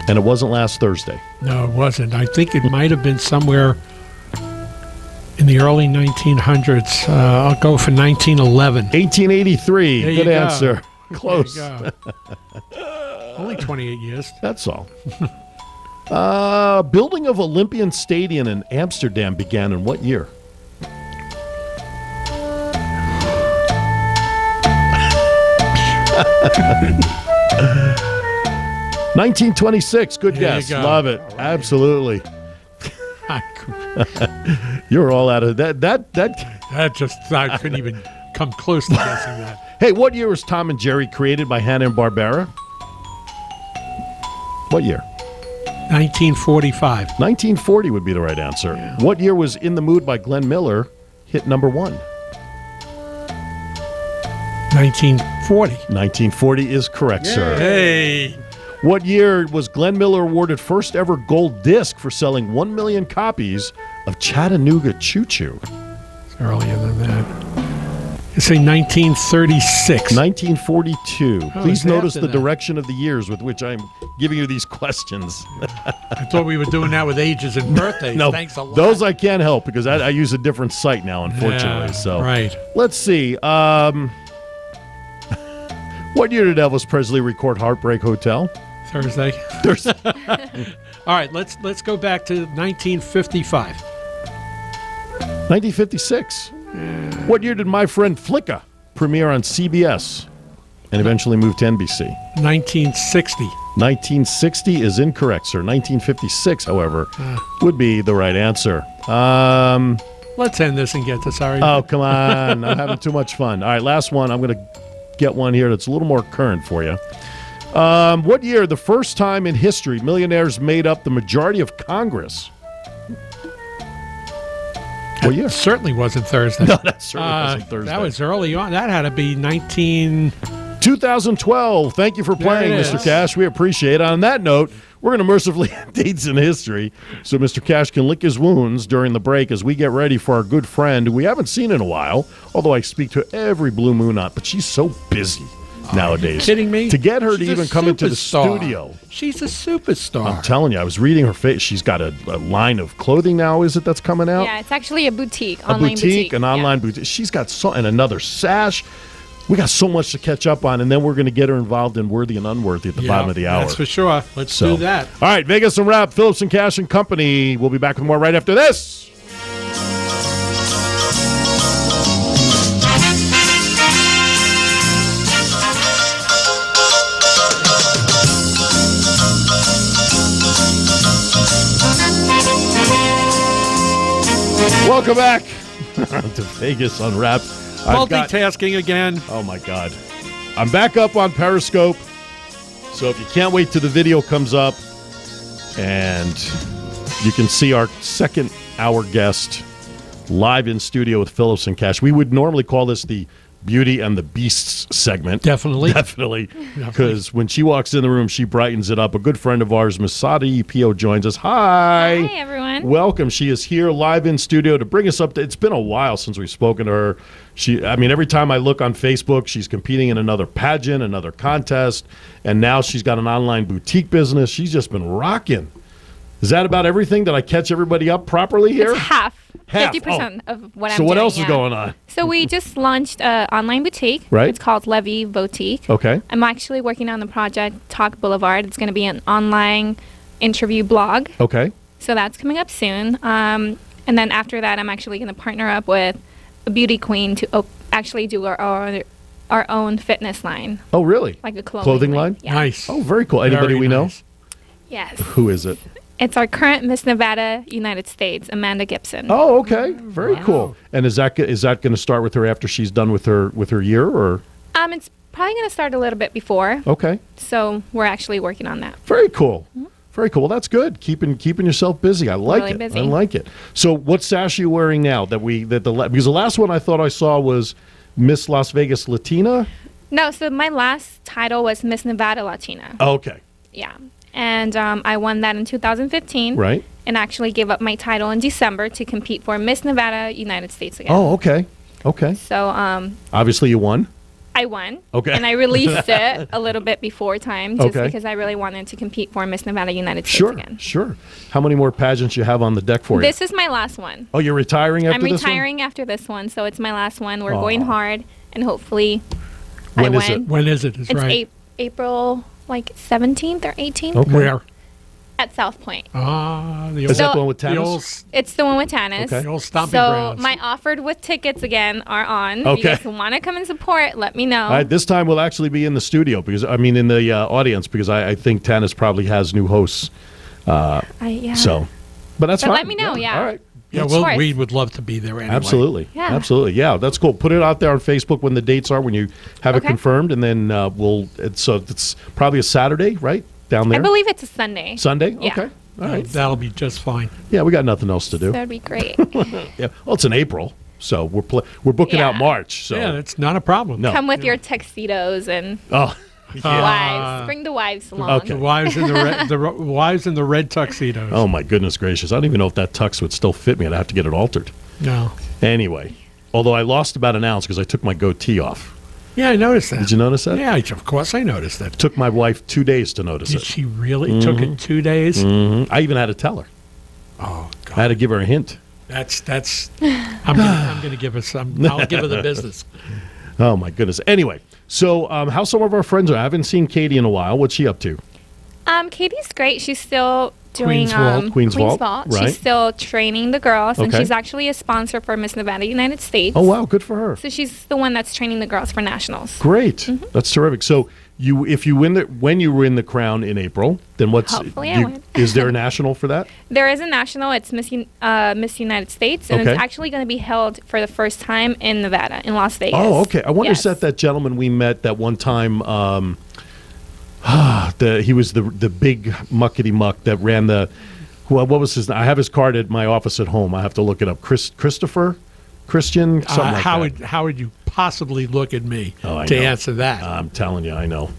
And it wasn't last Thursday. No, it wasn't. I think it might have been somewhere in the early 1900s. I'll go for 1911. 1883. There Good you answer. go. Close. There you go. Only 28 years. That's all. Building of Olympian Stadium in Amsterdam began in what year? (1926). Good guess. Love it. Right. Absolutely. You're all out of that. That just, I couldn't even come close to guessing that. Hey, what year was Tom and Jerry created by Hanna-Barbera? What year? 1945. 1940 would be the right answer. Yeah. What year was In the Mood by Glenn Miller hit number one? 1940. 1940 is correct, sir. Hey. What year was Glenn Miller awarded first ever gold disc for selling 1 million copies of Chattanooga Choo Choo? It's earlier than that. You say 1936. 1942. Please notice the direction of the years with which I'm giving you these questions. I thought we were doing that with ages and birthdays. No, thanks a lot. Those I can't help because I use a different site now, unfortunately. Yeah, so right. Let's see. What year did Elvis Presley record Heartbreak Hotel? Thursday. All right, let's go back to 1955. 1956. What year did My Friend Flicka premiere on CBS and eventually move to NBC? 1960. 1960 is incorrect, sir. 1956, however, would be the right answer. Let's end this and get to Sarai. Oh, come on. I'm having too much fun. All right, last one. I'm going to get one here that's a little more current for you. What year, the first time in history, millionaires made up the majority of Congress? What year? Certainly wasn't Thursday. No, that certainly wasn't Thursday. That was early on. That had to be 2012. Thank you for playing, Mr. Cash. We appreciate it. On that note, we're going to mercifully end dates in history so Mr. Cash can lick his wounds during the break as we get ready for our good friend who we haven't seen in a while, although I speak to every blue moon on, but she's so busy. nowadays. Kidding me? To get her She's to a even come into the superstar. studio. She's a superstar. I'm telling you, I was reading her face. She's got a line of clothing now, is it, that's coming out? Yeah, it's actually a boutique, A online boutique, an Yeah. online boutique. She's got and another sash. We got so much to catch up on, and then we're going to get her involved in Worthy and Unworthy at the bottom of the hour. That's for sure. Let's do that. All right, Vegas Unwrapped, Phillips and Cash and Company. We'll be back with more right after this. Welcome back to Vegas Unwrapped. Multitasking again. Oh, my God. I'm back up on Periscope. So if you can't wait till the video comes up and you can see our second hour guest live in studio with Phillips and Cash. We would normally call this the Beauty and the Beasts segment. Definitely. Because when she walks in the room, she brightens it up. A good friend of ours, Miss Sarai Pio, joins us. Hi. Hi, everyone. Welcome. She is here live in studio to bring us up to. It's been a while since we've spoken to her. Every time I look on Facebook, she's competing in another pageant, another contest, and now she's got an online boutique business. She's just been rocking. Is that about everything? Did I catch everybody up properly here? It's half. Half. 50% of what I'm So doing. what else is yeah. going on? So we just launched an online boutique. Right. It's called Levy Boutique. Okay. I'm actually working on the project Talk Boulevard. It's going to be an online interview blog. Okay. So that's coming up soon. And then after that, I'm actually going to partner up with a beauty queen to actually do our own fitness line, Oh, really? like a Clothing line? Yeah. Nice. Oh, very cool. Anybody Very we know? nice. Yes. Who is it? It's our current Miss Nevada, United States, Amanda Gibson. Oh, okay. Very cool. And is that going to start with her after she's done with her year, or? It's probably going to start a little bit before. Okay. So we're actually working on that. Very cool. Very cool. Well, that's good. Keeping yourself busy. I like Really it. busy. I like it. So, what sash are you wearing now? Because the last one I thought I saw was Miss Las Vegas Latina. No, so my last title was Miss Nevada Latina. Oh, okay. Yeah. And I won that in 2015. Right. And actually gave up my title in December to compete for Miss Nevada United States again. Oh, okay. Okay. So Obviously, you won. I won. Okay. And I released it a little bit before time just Okay. because I really wanted to compete for Miss Nevada United States Sure. again. Sure. How many more pageants you have on the deck for you? This is my last one. Oh, you're retiring after I'm this one? retiring after this one, so it's my last one. We're Aw. going hard, and hopefully When I is win. it? When is it? Is It's right. April 17th or 18th Okay. Where? at South Point. The Is that So- the one with the tennis? old, It's the one with tennis. Okay. the old stomping So grounds. my offered with tickets again are on. If Okay. you guys want to come and support, let me know. All right, this time we'll actually be in the studio in the audience, because I think tennis probably has new hosts. Yeah. So, but that's But fine. let me know, yeah. All right. yeah, of well, course. we would love to be there anyway. Absolutely. Yeah. Absolutely. Yeah, that's cool. Put it out there on Facebook when the dates are, when you have it Okay. confirmed, and then it's probably a Saturday, right? Down there? I believe it's a Sunday. Sunday? Yeah. Okay. All right. That'll be just fine. Yeah, we got nothing else to do. That'd be great. Yeah. Well, it's in April, so we're booking out Yeah. March. So Yeah, that's not a problem. No. Come with your tuxedos and Oh. Yeah. wives. Bring the wives along. Okay. The wives in the red, wives in the red tuxedos. Oh my goodness gracious! I don't even know if that tux would still fit me. I'd have to get it altered. No. Anyway, although I lost about an ounce because I took my goatee off. Yeah, I noticed that. Did you notice that? Yeah, of course I noticed that. Took my wife 2 days to notice Did it. she really? Took it 2 days? I even had to tell her. Oh, I God. had to give her a hint. That's. I'm gonna give her some. I'll give her the business. Oh my goodness. Anyway, so how some of our friends are? I haven't seen Katie in a while. What's she up to? Katie's great. She's still doing Queen's Vault, right. She's still training the girls, and Okay. she's actually a sponsor for Miss Nevada United States. Oh wow, good for her. So she's the one that's training the girls for nationals. Great. Mm-hmm. That's terrific. So if you win when you win the crown in April, then Hopefully I win. is there a national for that? There is a national. It's Miss United States, and Okay. it's actually going to be held for the first time in Nevada, in Las Vegas. Oh, okay. I wonder Yes. is that gentleman we met that one time. He was the big muckety muck that ran the. What was his? I have his card at my office at home. I have to look it up. Christopher, Christian, something like that. How would you possibly look at me Oh, I to know. answer that? I'm telling you, I know.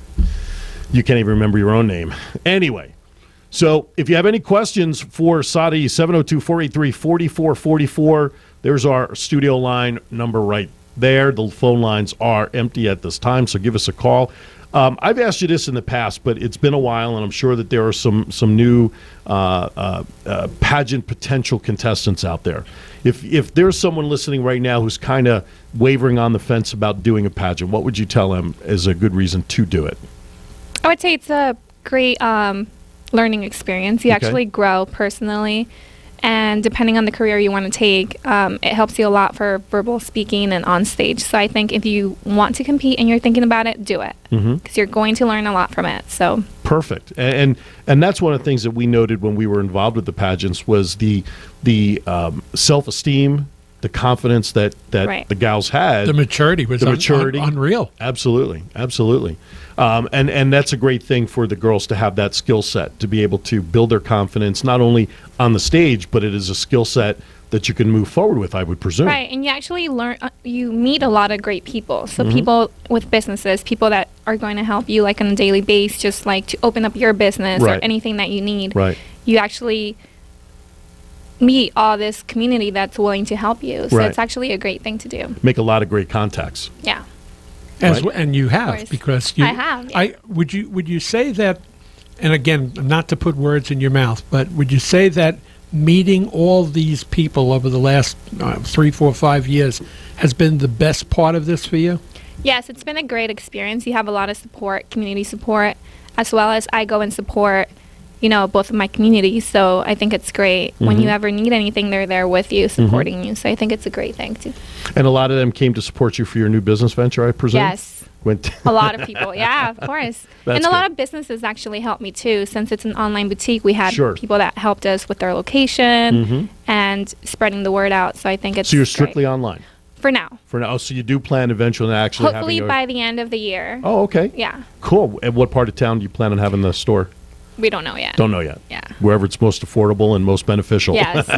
You can't even remember your own name. Anyway, so if you have any questions for Sarai, 702-483-4444. There's our studio line number right there. The phone lines are empty at this time, so give us a call. I've asked you this in the past, but it's been a while, and I'm sure that there are some new pageant potential contestants out there. If there's someone listening right now who's kind of wavering on the fence about doing a pageant, what would you tell them is a good reason to do it? I would say it's a great learning experience. You actually grow personally. And depending on the career you want to take, it helps you a lot for verbal speaking and on stage. So I think if you want to compete and you're thinking about it, do it. Because you're going to learn a lot from it. So perfect. And that's one of the things that we noted when we were involved with the pageants was the self-esteem, the confidence that the gals had. The maturity was unreal. Absolutely. And that's a great thing for the girls to have that skill set, to be able to build their confidence, not only on the stage, but it is a skill set that you can move forward with, I would presume. Right, and you actually learn, you meet a lot of great people. So people with businesses, people that are going to help you like on a daily basis, just like to open up your business or anything that you need. Right. You actually meet all this community that's willing to help you. So it's actually a great thing to do. Make a lot of great contacts. Yeah. And you have, because you. I have. Yeah. Would you say that? And again, not to put words in your mouth, but would you say that meeting all these people over the last 3, 4, 5 years has been the best part of this for you? Yes, it's been a great experience. You have a lot of support, community support, as well as I go and support, both of my communities. So I think it's great. When you ever need anything, they're there with you, supporting you. So I think it's a great thing too. And a lot of them came to support you for your new business venture, I presume? Yes. A lot of people. Yeah, of course. And a lot of businesses actually helped me too. Since it's an online boutique, we had people that helped us with their location and spreading the word out. So I think it's So you're strictly online? For now. Oh, so you do plan eventually actually hopefully by the end of the year. Oh, okay. Yeah. Cool. And what part of town do you plan on having the store? We don't know yet. Don't know yet. Yeah. Wherever it's most affordable and most beneficial. Yes.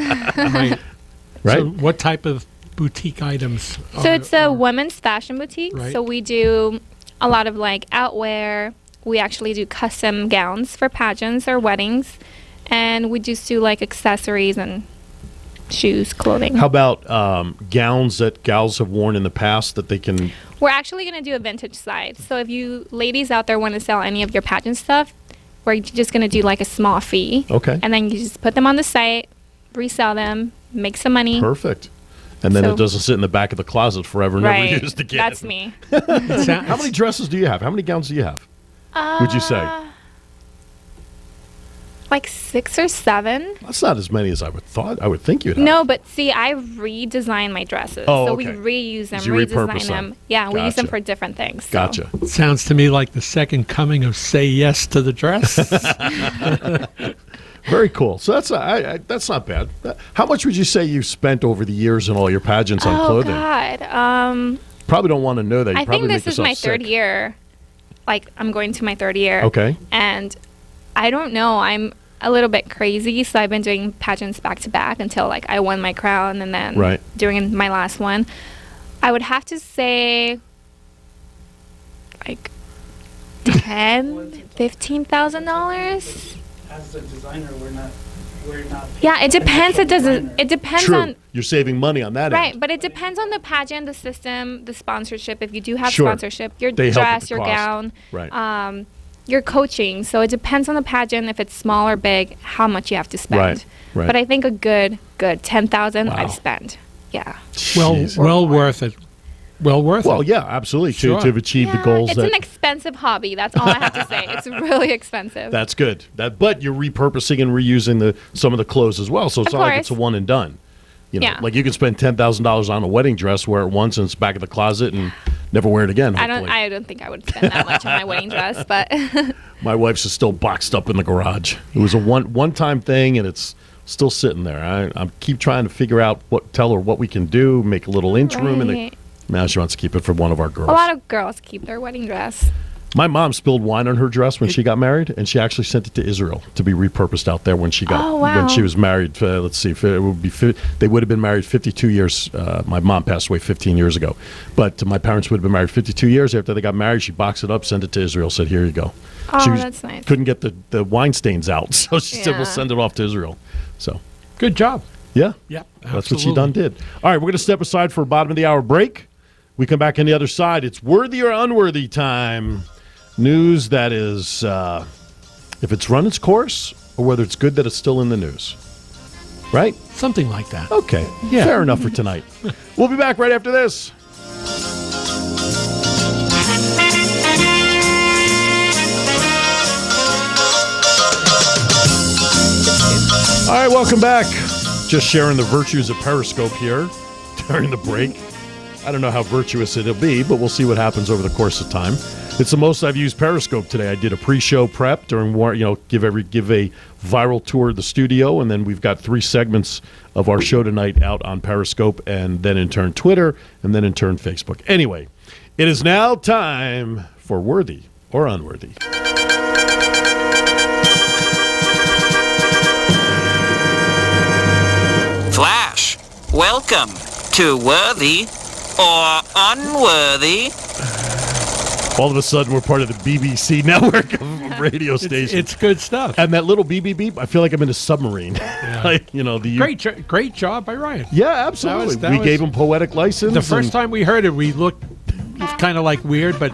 Right. So what type of boutique items? So it's a women's fashion boutique. Right. So we do a lot of like outwear. We actually do custom gowns for pageants or weddings. And we just do like accessories and shoes, clothing. How about gowns that gals have worn in the past that they can... We're actually going to do a vintage side. So if you ladies out there want to sell any of your pageant stuff, we're just going to do like a small fee. Okay. And then you just put them on the site, resell them, make some money. Perfect. And then it doesn't sit in the back of the closet forever, never used again. That's me. How many dresses do you have? How many gowns do you have, would you say? Like 6 or 7. That's not as many as I would think you'd have. No, but see, I redesign my dresses. Oh, so okay. we reuse them, You repurpose redesign them. them. Yeah, we use them Gotcha. for different things. So. Gotcha. It sounds to me like the second coming of Say Yes to the Dress. Very cool. So that's not bad. How much would you say you've spent over the years in all your pageants on clothing? Oh, God. Probably don't want to know that. You I probably think this is my sick. 3rd year. Like, I'm going to my 3rd year. Okay. And I don't know. I'm a little bit crazy, so I've been doing pageants back to back until like I won my crown, and then doing my last one. I would have to say like $10,000-$15,000. As a designer, we're not. Yeah, it depends. It depends True. on. You're saving money on that Right, end. but it depends on the pageant, the system, the sponsorship. If you do have Sure. sponsorship, your They help with dress, the your cost. gown, Right. your coaching. So it depends on the pageant. If it's small or big, how much you have to spend. Right. But I think a good 10,000 Wow. I've spent. Yeah. Jeez. well worth it. Well worth it. Well, yeah, absolutely. Sure. To achieve the Yeah, goals it's that... an expensive hobby. That's all I have to say. It's really expensive. That's good. But you're repurposing and reusing some of the clothes as well, so it's Of not like it's a course. one and done. Yeah. Like you can spend $10,000 on a wedding dress, wear it once, and it's back in the closet, and never wear it again. Hopefully. I don't think I would spend that much on my wedding dress, but My wife's is still boxed up in the garage. It was a one-time thing, and it's still sitting there. I keep trying to figure out tell her what we can do, make a little inch room, and Right. now she wants to keep it for one of our girls. a lot of girls keep their wedding dress. My mom spilled wine on her dress when she got married, and she actually sent it to Israel to be repurposed out there when she got Oh, wow. when she was married. Let's see, it would be they would have been married 52 years. My mom passed away 15 years ago, but my parents would have been married 52 years. After they got married, she boxed it up, sent it to Israel, said, "Here you go." Oh, that's nice. Couldn't get the wine stains out, so she said, Yeah. "We'll send it off to Israel." So, Good job. yeah, Yep, that's what she done did. All right, we're going to step aside for a bottom of the hour break. We come back on the other side. It's worthy or unworthy time. News that is, if it's run its course, or whether it's good that it's still in the news. Right? Something like that. Okay. Yeah. Fair enough for tonight. We'll be back right after this. All right, welcome back. Just sharing the virtues of Periscope here during the break. I don't know how virtuous it'll be, but we'll see what happens over the course of time. It's the most I've used Periscope today. I did a pre-show prep during, give a viral tour of the studio, and then we've got 3 segments of our show tonight out on Periscope, and then in turn Twitter, and then in turn Facebook. Anyway, it is now time for Worthy or Unworthy. Flash, welcome to Worthy or Unworthy. All of a sudden, we're part of the BBC network of radio stations. It's good stuff. And that little beep, beep, beep, I feel like I'm in a submarine. Yeah. Great job by Ryan. Yeah, absolutely. That we was gave him poetic license. The first time we heard it, we looked kind of like weird, but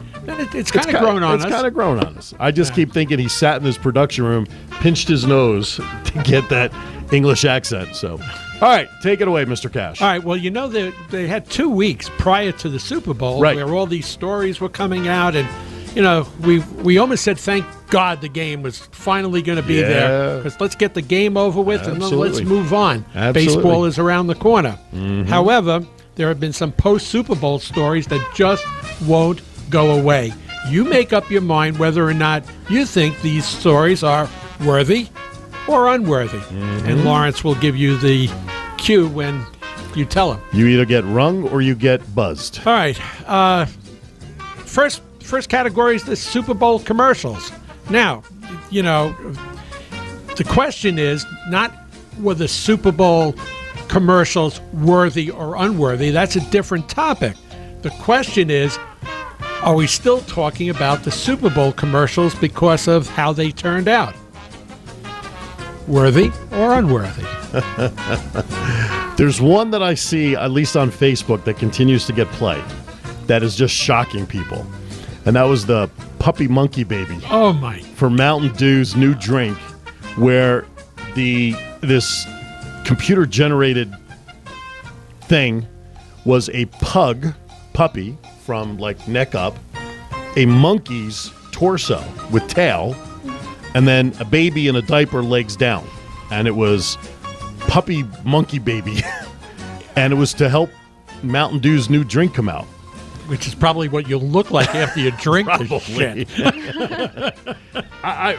it's kind of grown on us. It's kind of grown on us. I just keep thinking he sat in his production room, pinched his nose to get that English accent. So, all right, take it away, Mr. Cash. All right, well, they had 2 weeks prior to the Super Bowl where all these stories were coming out, and, we almost said, thank God the game was finally going to be there, because let's get the game over with and then let's move on. Absolutely. Baseball is around the corner. Mm-hmm. However, there have been some post-Super Bowl stories that just won't go away. You make up your mind whether or not you think these stories are worthy or unworthy. Mm-hmm. And Lawrence will give you the cue when you tell him. You either get rung or you get buzzed. All right. First category is the Super Bowl commercials. Now, the question is not were the Super Bowl commercials worthy or unworthy. That's a different topic. The question is, are we still talking about the Super Bowl commercials because of how they turned out? Worthy or unworthy? There's one that I see, at least on Facebook, that continues to get play. That is just shocking people. And that was the Puppy Monkey Baby. Oh, my. For Mountain Dew's new drink, where this computer-generated thing was a puppy from, neck up, a monkey's torso with tail, and then a baby in a diaper legs down. And it was Puppy Monkey Baby. And it was to help Mountain Dew's new drink come out. Which is probably what you'll look like after you drink this shit.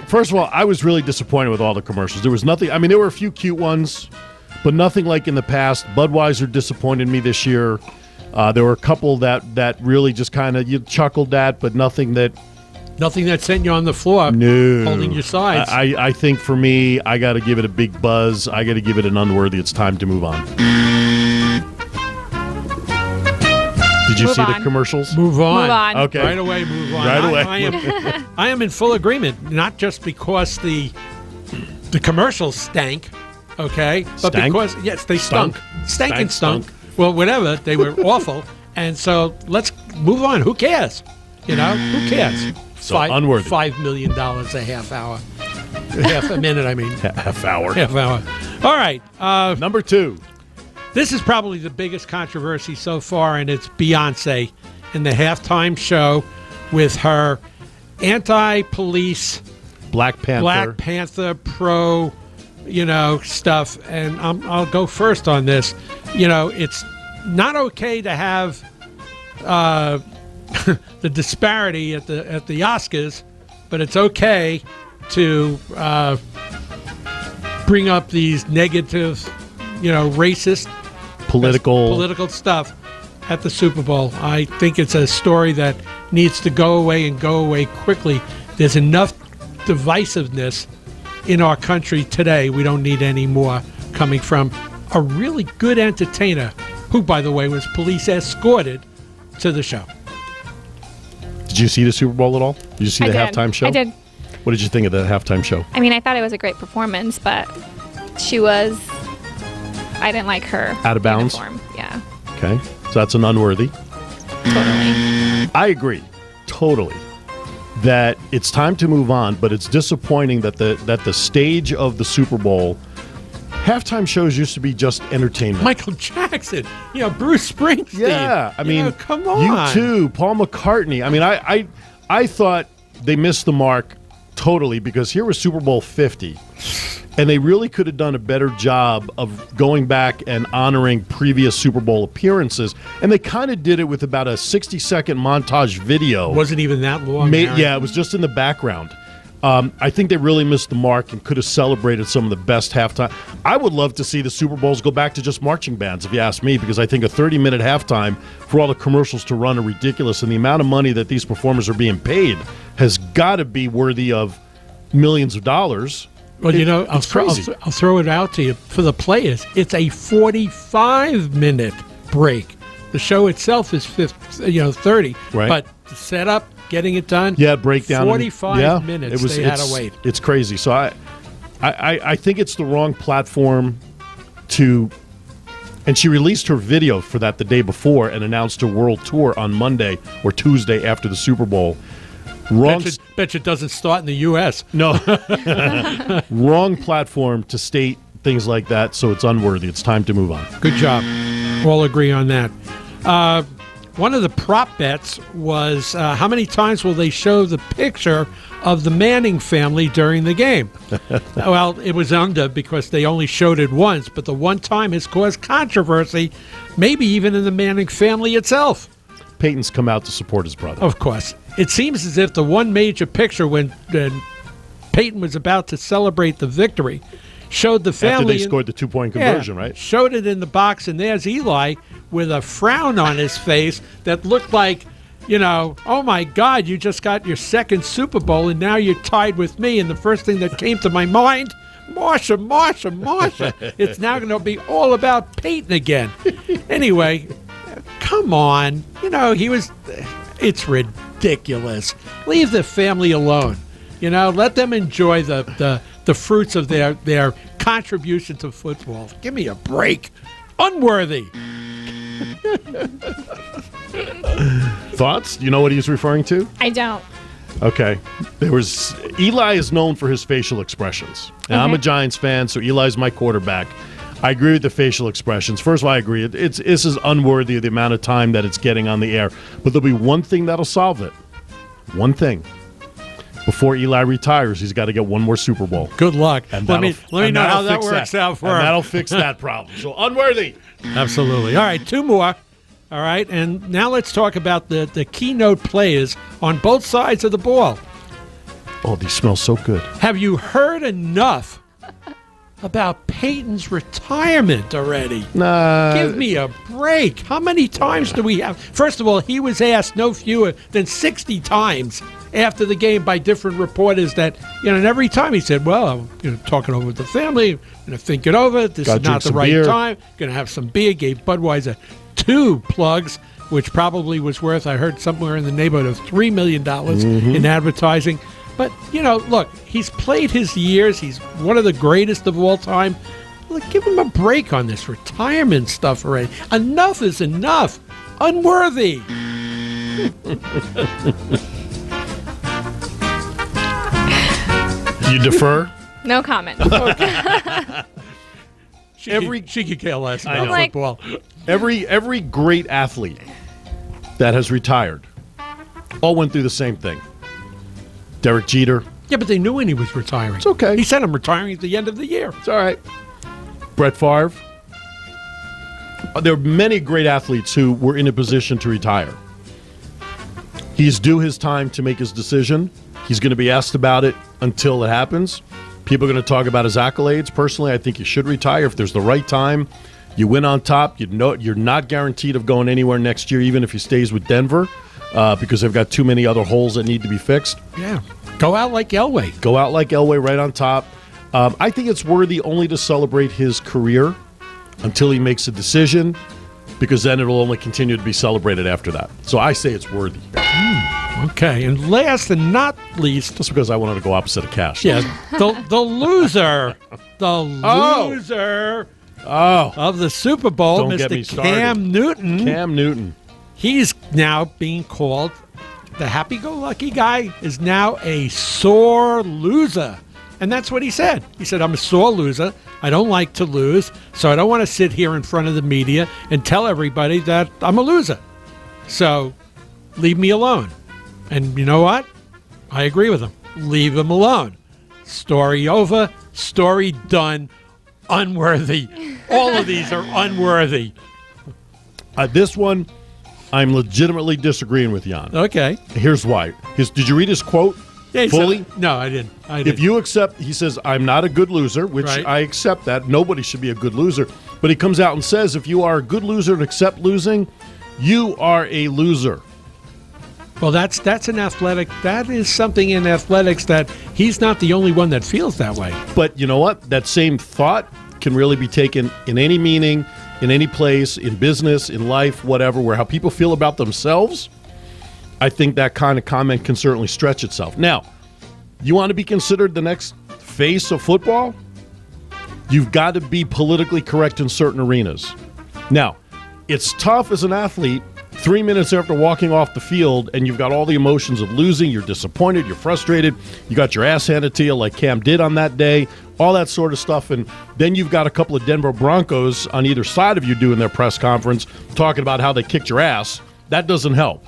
First of all, I was really disappointed with all the commercials. There was nothing. I mean, there were a few cute ones, but nothing like in the past. Budweiser disappointed me this year. There were a couple that really just kind of you chuckled at, but nothing that sent you on the floor holding your sides. I think for me, I got to give it a big buzz. I got to give it an unworthy. It's time to move on. Did you see the commercials? Move on. Okay. Right away, move on. Right away. I am in full agreement, not just because the commercials stank, okay? But because, yes, they stunk. Stank and stunk. Well, whatever. They were awful. And so let's move on. Who cares? Who cares? So unworthy. $5 million a half hour. Half a minute, I mean. Half hour. All right. Number 2. This is probably the biggest controversy so far, and it's Beyonce in the halftime show with her anti-police Black Panther pro, stuff. And I'll go first on this. It's not okay to have the disparity at the Oscars, but it's okay to bring up these negative, racist, political stuff at the Super Bowl. I think it's a story that needs to go away and go away quickly. There's enough divisiveness in our country today. We don't need any more coming from a really good entertainer who, by the way, was police escorted to the show. Did you see the Super Bowl at all? Did you see the halftime show? I did. What did you think of the halftime show? I mean, I thought it was a great performance, but I didn't like her out of bounds. Uniform. Yeah. Okay, so that's an unworthy. Totally. I agree, totally, that it's time to move on. But it's disappointing that the stage of the Super Bowl, halftime shows used to be just entertainment. Michael Jackson, Bruce Springsteen. Yeah, I mean, come on. U2, Paul McCartney. I mean, I thought they missed the mark totally, because here was Super Bowl 50, and they really could have done a better job of going back and honoring previous Super Bowl appearances. And they kind of did it with about a 60-second montage video. Wasn't even that long. Yeah, it was just in the background. I think they really missed the mark and could have celebrated some of the best halftime. I would love to see the Super Bowls go back to just marching bands, if you ask me, because I think a 30-minute halftime for all the commercials to run are ridiculous, and the amount of money that these performers are being paid has got to be worthy of millions of dollars. Well, I'll throw it out to you. For the players, it's a 45-minute break. The show itself is 30. Right. But the setup, getting it done, breakdown. 45 minutes they had to wait. It's crazy. So I think it's the wrong platform to. And she released her video for that the day before and announced her world tour on Monday or Tuesday after the Super Bowl. Bet you it doesn't start in the U.S. No. Wrong platform to state things like that, so it's unworthy. It's time to move on. Good job. All agree on that. One of the prop bets was how many times will they show the picture of the Manning family during the game? Well, it was under because they only showed it once, but the one time has caused controversy, maybe even in the Manning family itself. Peyton's come out to support his brother. Of course. It seems as if the one major picture when Peyton was about to celebrate the victory showed the family. After they scored the 2-point conversion, right? Showed it in the box, and there's Eli with a frown on his face that looked like, oh my God, you just got your second Super Bowl, and now you're tied with me. And the first thing that came to my mind, Marsha. It's now going to be all about Peyton again. Anyway, come on. It's ridiculous. Leave the family alone. Let them enjoy the fruits of their contribution to football. Give me a break. Unworthy. Thoughts? Do you know what he's referring to? I don't. Okay. Eli is known for his facial expressions. And I'm a Giants fan, so Eli's my quarterback. I agree with the facial expressions. First of all, I agree. This is unworthy of the amount of time that it's getting on the air. But there'll be one thing that'll solve it. One thing. Before Eli retires, he's got to get one more Super Bowl. Good luck. And let me know how that works out for him. That'll fix that problem. So unworthy. Absolutely. All right, two more. All right, and now let's talk about the keynote players on both sides of the ball. Oh, these smell so good. Have you heard enough about Peyton's retirement already? Nah. Give me a break. How many times do we have? First of all, he was asked no fewer than 60 times after the game by different reporters that, and every time he said, well, I'm talking over with the family, I'm going to think it over. This is not the right time. Going to have some beer. Gave Budweiser 2 plugs, which probably was worth, I heard, somewhere in the neighborhood of $3 million in advertising. But, look, he's played his years. He's one of the greatest of all time. Look, give him a break on this retirement stuff already. Enough is enough. Unworthy. You defer? No comment. She could care less about football. Every great athlete that has retired all went through the same thing. Derek Jeter. Yeah, but they knew when he was retiring. It's okay. He said, I'm retiring at the end of the year. It's all right. Brett Favre. There are many great athletes who were in a position to retire. He's due his time to make his decision. He's going to be asked about it until it happens. People are going to talk about his accolades. Personally, I think he should retire if there's the right time. You win on top. You're not guaranteed of going anywhere next year, even if he stays with Denver, because they've got too many other holes that need to be fixed. Yeah. Go out like Elway. Go out like Elway right on top. I think it's worthy only to celebrate his career until he makes a decision, because then it'll only continue to be celebrated after that. So I say it's worthy. Okay, and last and not least, just because I wanted to go opposite of Cash. Yeah, the loser, loser of the Super Bowl, Don't get me Mr. started. Cam Newton. Cam Newton. he's now being called, the happy-go-lucky guy is now a sore loser. And that's what he said. He said, I'm a sore loser. I don't like to lose, so I don't want to sit here in front of the media and tell everybody that I'm a loser. So leave me alone. And you know what? I agree with him. Leave him alone. Story over. Story done. Unworthy. All of these are unworthy. This one, I'm legitimately disagreeing with Jan. Okay. Here's why. Did you read his quote Yeah, fully? No, I didn't. If you accept, he says, I'm not a good loser, which Right. I accept that. Nobody should be a good loser. But he comes out and says, if you are a good loser and accept losing, you are a loser. Well, that's an athletic. That is something in athletics that he's not the only one that feels that way. But you know what? That same thought can really be taken in any meaning, in any place, in business, in life, whatever, where how people feel about themselves. I think that kind of comment can certainly stretch itself. Now, you want to be considered the next face of football? You've got to be politically correct in certain arenas. Now, it's tough as an athlete 3 minutes after walking off the field and you've got all the emotions of losing, you're disappointed, you're frustrated, you got your ass handed to you like Cam did on that day, all that sort of stuff. And then you've got a couple of Denver Broncos on either side of you doing their press conference talking about how they kicked your ass. That doesn't help.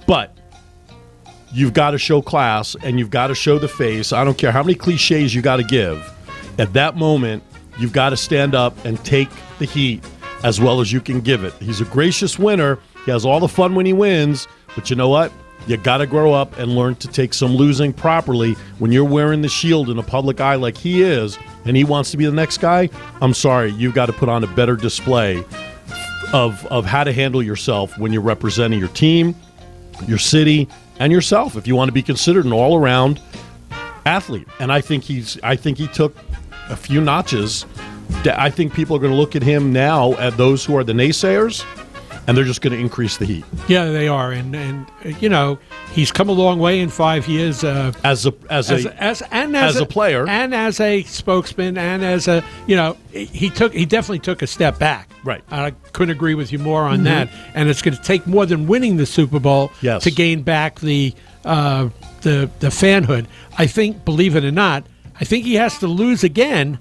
But you've got to show class and you've got to show the face. I don't care how many cliches you got to give. At that moment, you've got to stand up and take the heat as well as you can give it. He's a gracious winner. He has all the fun when he wins. But you know what? You got to grow up and learn to take some losing properly. When you're wearing the shield in a public eye like he is, and he wants to be the next guy, I'm sorry, you've got to put on a better display of how to handle yourself when you're representing your team, your city, and yourself if you want to be considered an all-around athlete. And I think he took a few notches. I think people are going to look at him now, at those who are the naysayers, and they're just going to increase the heat. Yeah, they are, and you know, he's come a long way in 5 years As a player, and as a spokesman, and as a he definitely took a step back. Right. I couldn't agree with you more on that. And it's going to take more than winning the Super Bowl to gain back the fanhood. I think, believe it or not, I think he has to lose again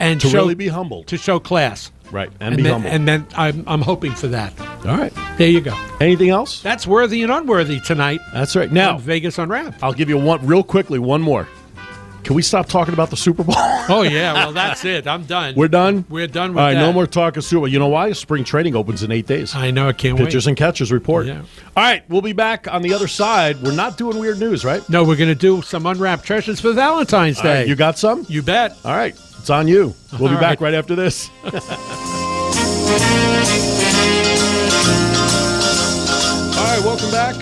and to really be humbled, to show class. Right, and be humble. And then I'm hoping for that. All right. There you go. Anything else? That's worthy and unworthy tonight. That's right. Now, on Vegas Unwrapped. I'll give you one more. Can we stop talking about the Super Bowl? Oh, yeah. Well, that's it. I'm done. We're done? We're done with All right, that. no more talk of Super Bowl. You know why? Spring training opens in 8 days. I know. I can't Pitchers wait. and catchers report. Yeah. All right, we'll be back on the other side. We're not doing weird news, right? No, we're going to do some unwrapped treasures for Valentine's All Day. right, you got some? You bet. All right, it's on you. We'll be All back right. right after this. All right, welcome back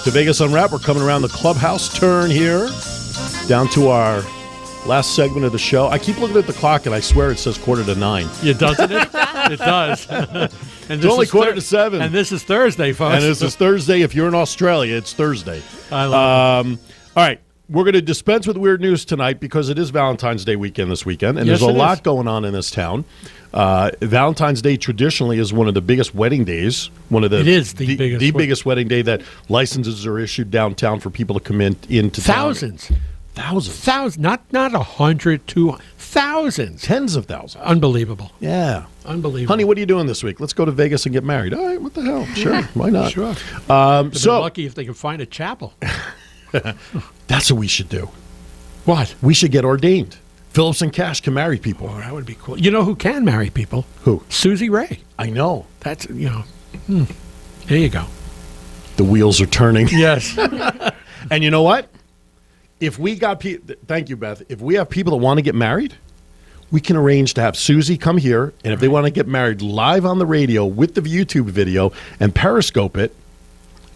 to Vegas Unwrapped. We're coming around the clubhouse turn here, down to our last segment of the show. I keep looking at the clock, and I swear it says 8:45. Yeah, doesn't it? It does. And It's only 7:45. And this is Thursday, folks. And this is Thursday. If you're in Australia, it's Thursday. I love it. All right. We're going to dispense with weird news tonight because it is Valentine's Day weekend this weekend, and Yes, there's a it lot is. going on in this town. Valentine's Day traditionally is one of the biggest wedding days. It is the biggest biggest wedding day that licenses are issued downtown for people to come into town. Thousands. Not 100, 200. Thousands. Tens of thousands. Unbelievable. Yeah. Unbelievable. Honey, what are you doing this week? Let's go to Vegas and get married. All right, what the hell? Sure, why not? Sure. So They're lucky if they can find a chapel. that's what we should do. What? We should get ordained. Phillips and Cash can marry people. Oh, that would be cool. You know who can marry people? Who? Susie Ray. I know. That's, there you go. The wheels are turning. Yes. And you know what? If we got people, thank you, Beth. If we have people that want to get married, we can arrange to have Susie come here, and if they want to get married live on the radio with the YouTube video and Periscope it,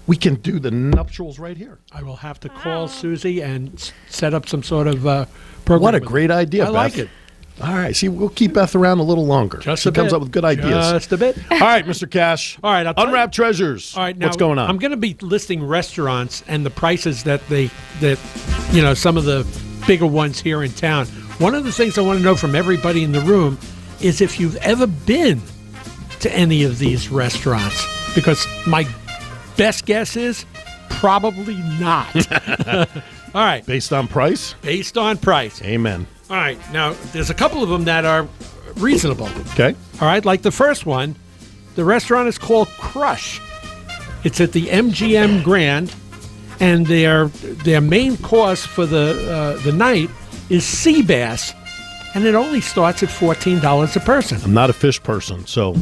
we can do the nuptials right here. I will have to call Susie and set up some sort of program. What a with great her. idea, I Beth. like it. All right. See, we'll keep Beth around a little longer. Just she a comes bit. up with good ideas. Just a bit. All right, Mr. Cash. All right, I'll tell you- Unwrapped treasures. All right, now, what's going on? I'm going to be listing restaurants and the prices that some of the bigger ones here in town. One of the things I want to know from everybody in the room is if you've ever been to any of these restaurants. Because my best guess is probably not. All right. Based on price? Based on price. Amen. All right. Now, there's a couple of them that are reasonable. Okay. All right. Like the first one, the restaurant is called Crush. It's at the MGM Grand, and their main course for the night is sea bass, and it only starts at $14 a person. I'm not a fish person, so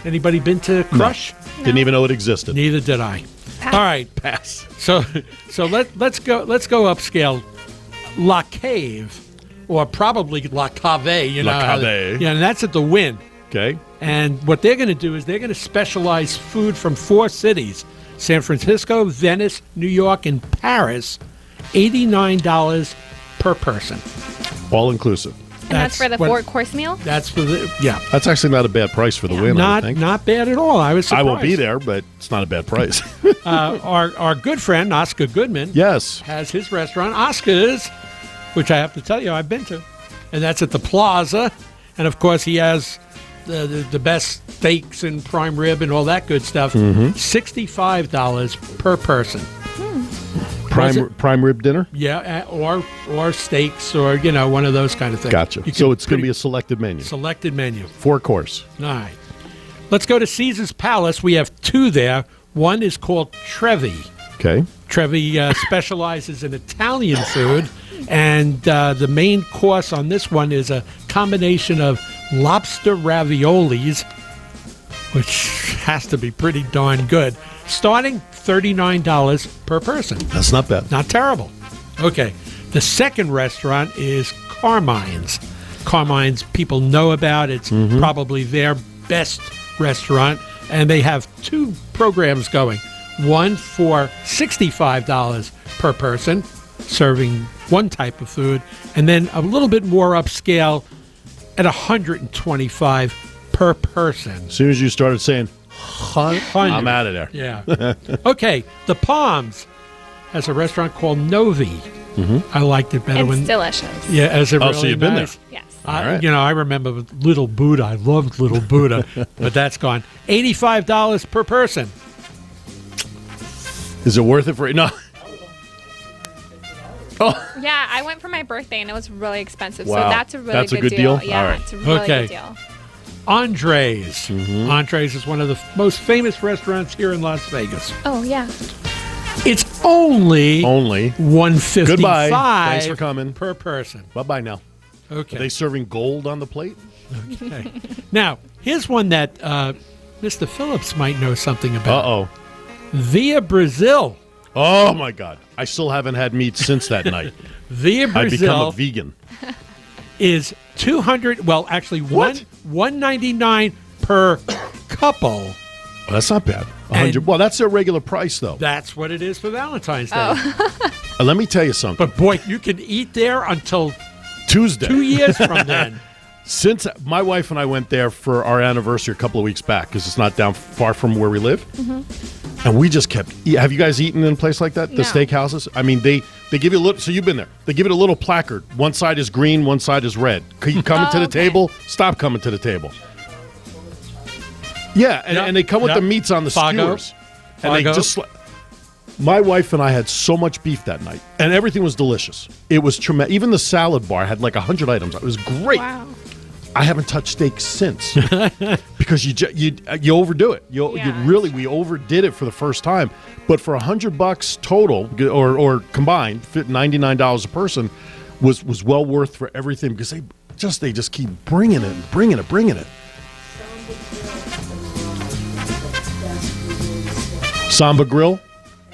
Anybody been to Crush? didn't even know it existed. Neither did I. Pass. All right. Pass. So let's go upscale. La Cave, or probably La Cave, you know. La Cave. Yeah, and that's at the Wynn. Okay. And what they're going to do is they're going to specialize food from 4 cities: San Francisco, Venice, New York, and Paris. $89 per person. All inclusive. And that's for the what- 4-course meal? That's for the That's actually not a bad price for the win, I would think. Not bad at all. I was I surprised. won't be there, but it's not a bad price. Our good friend Oscar Goodman Yes. has his restaurant, Oscar's, which I have to tell you I've been to, and that's at the Plaza. And of course, he has the best steaks and prime rib and all that good stuff. $65 per person. Prime rib dinner? Yeah, or steaks, or one of those kind of things. Gotcha. You So can it's going to be pretty- a selected menu. selected menu. 4 course. All right. Let's go to Caesar's Palace. We have 2 there. One is called Trevi. Okay. Trevi specializes in Italian food, and the main course on this one is a combination of lobster raviolis, which has to be pretty darn good, starting $39 per person. That's not bad. Not terrible. Okay. The second restaurant is Carmine's. Carmine's people know about. It's probably their best restaurant, and they have 2 programs going. One for $65 per person, serving one type of food, and then a little bit more upscale at $125 per person. As soon as you started saying, I'm out of there. Yeah. Okay. The Palms has a restaurant called Novi. I liked it better It's when. delicious. Yeah, as a Oh, really so you've been there. nice. Yes. All right. I remember with Little Buddha. I loved Little Buddha, but that's gone. $85 per person. Is it worth it for no? Yeah, I went for my birthday and it was really expensive. Wow. So that's a really That's a good good deal? Yeah, All right. it's a really Okay. good deal. Andres. Andres is one of the most famous restaurants here in Las Vegas. Oh, yeah. It's only Only. $155. Goodbye. Thanks for coming. Per person. Bye-bye now. Okay. Are they serving gold on the plate? Okay. Now, here's one that Mr. Phillips might know something about. Uh-oh. Via Brazil. Oh, my God. I still haven't had meat since that night. Via I've become a Brazil vegan. is 200. Well, actually, What? $199 per couple. Oh, that's not bad. 100. Well, that's their regular price, though. That's what it is for Valentine's Day. Let me tell you something. But boy, you can eat there until Tuesday. 2 years from then. Since my wife and I went there for our anniversary a couple of weeks back, because it's not down far from where we live, and we just kept. Have you guys eaten in a place like that? The No. steakhouses. I mean, they give you a little. So you've been there. They give it a little placard. One side is green, one side is red. Can you coming to the okay. table? Stop coming to the table. Yeah, and they come with the meats on the Fago. skewers, and they Fago. just. My wife and I had so much beef that night, and everything was delicious. It was tremendous. Even the salad bar had like 100 items. It was great. Wow. I haven't touched steak since because you overdo it. You Yeah. we overdid it for the first time. But for $100 total or combined, $99 a person was well worth for everything because they just keep bringing it. Samba Grill.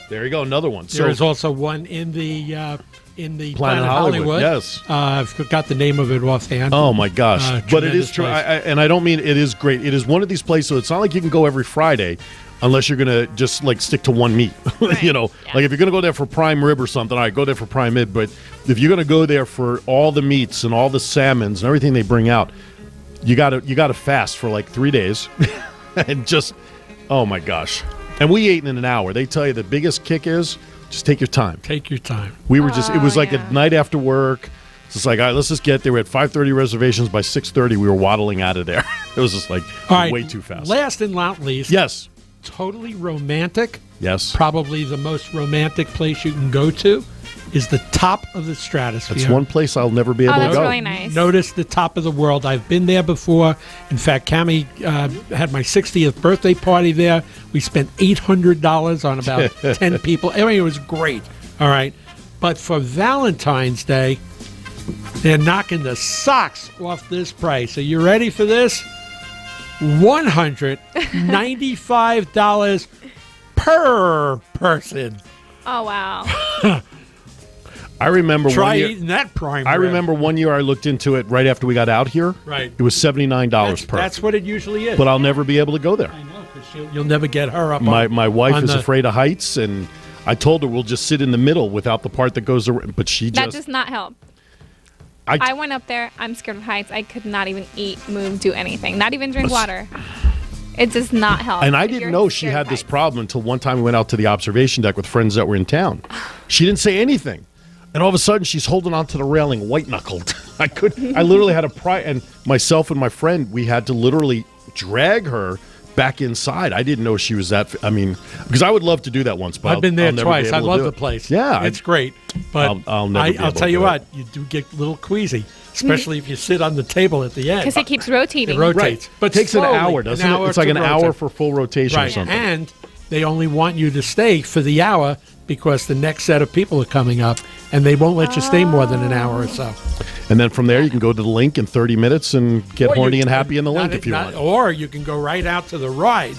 There you go, another one. There is also one in the Planet Hollywood, Hollywood. yes. I've got the name of it offhand. Oh my gosh! But it is tremendous true, place. and I don't mean it is great. It is one of these places. So it's not like you can go every Friday, unless you're gonna just like stick to one meat. Right. You know, Yeah. like if you're gonna go there for prime rib or something, all right, go there for prime rib. But if you're gonna go there for all the meats and all the salmons and everything they bring out, you gotta fast for like 3 days, and just oh my gosh! And we ate in an hour. They tell you the biggest kick is just take your time. Take your time. We were just, it was like yeah. a night after work. It's just like, all right, let's just get there. We had 5:30 reservations. By 6:30, we were waddling out of there. It was just like All right. way too fast. Last and not least, Yes. totally romantic, Yes. probably the most romantic place you can go to is the top of the stratosphere. That's one place I'll never be able to that's go. really nice. Notice the top of the world. I've been there before. In fact, Cammie had my 60th birthday party there. We spent $800 on about 10 people. I mean, it was great. All right. But for Valentine's Day, they're knocking the socks off this price. Are you ready for this? $195 per person. Oh, wow. I remember Try one year. eating that prime I rib. remember one year I looked into it right after we got out here. Right. It was $79 per. That's what it usually is. But I'll never be able to go there. I know, because you'll never get her up My wife on is the- afraid of heights, and I told her we'll just sit in the middle without the part that goes around. But she That just. does not help. I I went up there. I'm scared of heights. I could not even eat, move, do anything. Not even drink water. It does not help. And I if didn't you're know she scared had of this heights. problem until one time we went out to the observation deck with friends that were in town. She didn't say anything. And all of a sudden, she's holding onto the railing, white-knuckled. I literally had to pry, and myself and my friend, we had to literally drag her back inside. I didn't know she was that. I mean, because I would love to do that once, but I've been there I'll never be twice. I able to love do the it. place. Yeah, it's great. But I'll never be able I'll to tell you do what, it. you do get a little queasy, especially if you sit on the table at the end. Because it keeps rotating. It rotates. Right, But it takes an slowly, hour, doesn't it? It's like to an hour rotate. for full rotation or Right, something. and they only want you to stay for the hour because the next set of people are coming up, and they won't let you stay more than an hour or so. And then from there, you can go to the link in 30 minutes and get Or you horny and can- happy in the link not- if you not- want. Or you can go right out to the ride,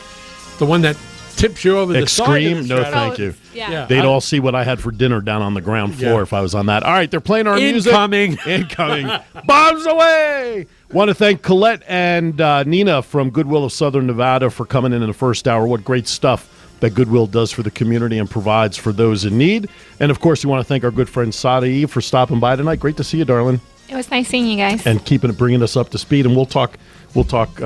the one that tips you over the side of Extreme? the No, stratosphere. thank you. Yeah. Yeah. They'd all see what I had for dinner down on the ground floor Yeah. if I was on that. All right, they're playing our music. Incoming. Incoming. Bombs away. Want to thank Colette and Nina from Goodwill of Southern Nevada for coming in the first hour. What great stuff that Goodwill does for the community and provides for those in need. And, of course, we want to thank our good friend Sarai for stopping by tonight. Great to see you, darling, It was nice seeing you guys. and bringing us up to speed. And we'll talk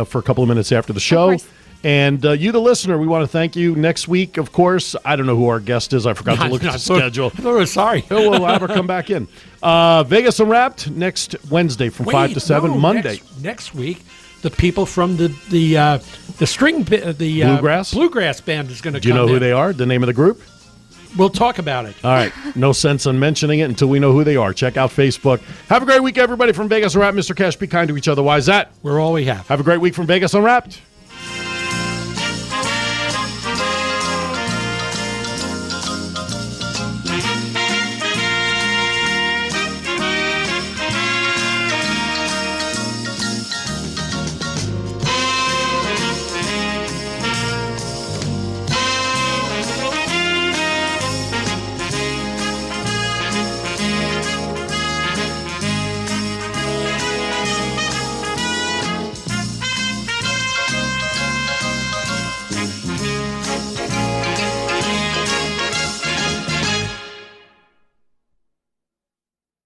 for a couple of minutes after the show. course. And you, the listener, we want to thank you. Next week, of course, I don't know who our guest is. I forgot to look at the schedule. I thought it was sorry. Oh, we'll have her come back in. Vegas Unwrapped next Wednesday from 5 to 7. no, Monday. next week, the people from the bluegrass band is going to come. Do you know who in. they are? The name of the group? We'll talk about it. All right. No sense in mentioning it until we know who they are. Check out Facebook. Have a great week, everybody, from Vegas Unwrapped. Mr. Cash, be kind to each other. Why is that? We're all we have. Have a great week from Vegas Unwrapped.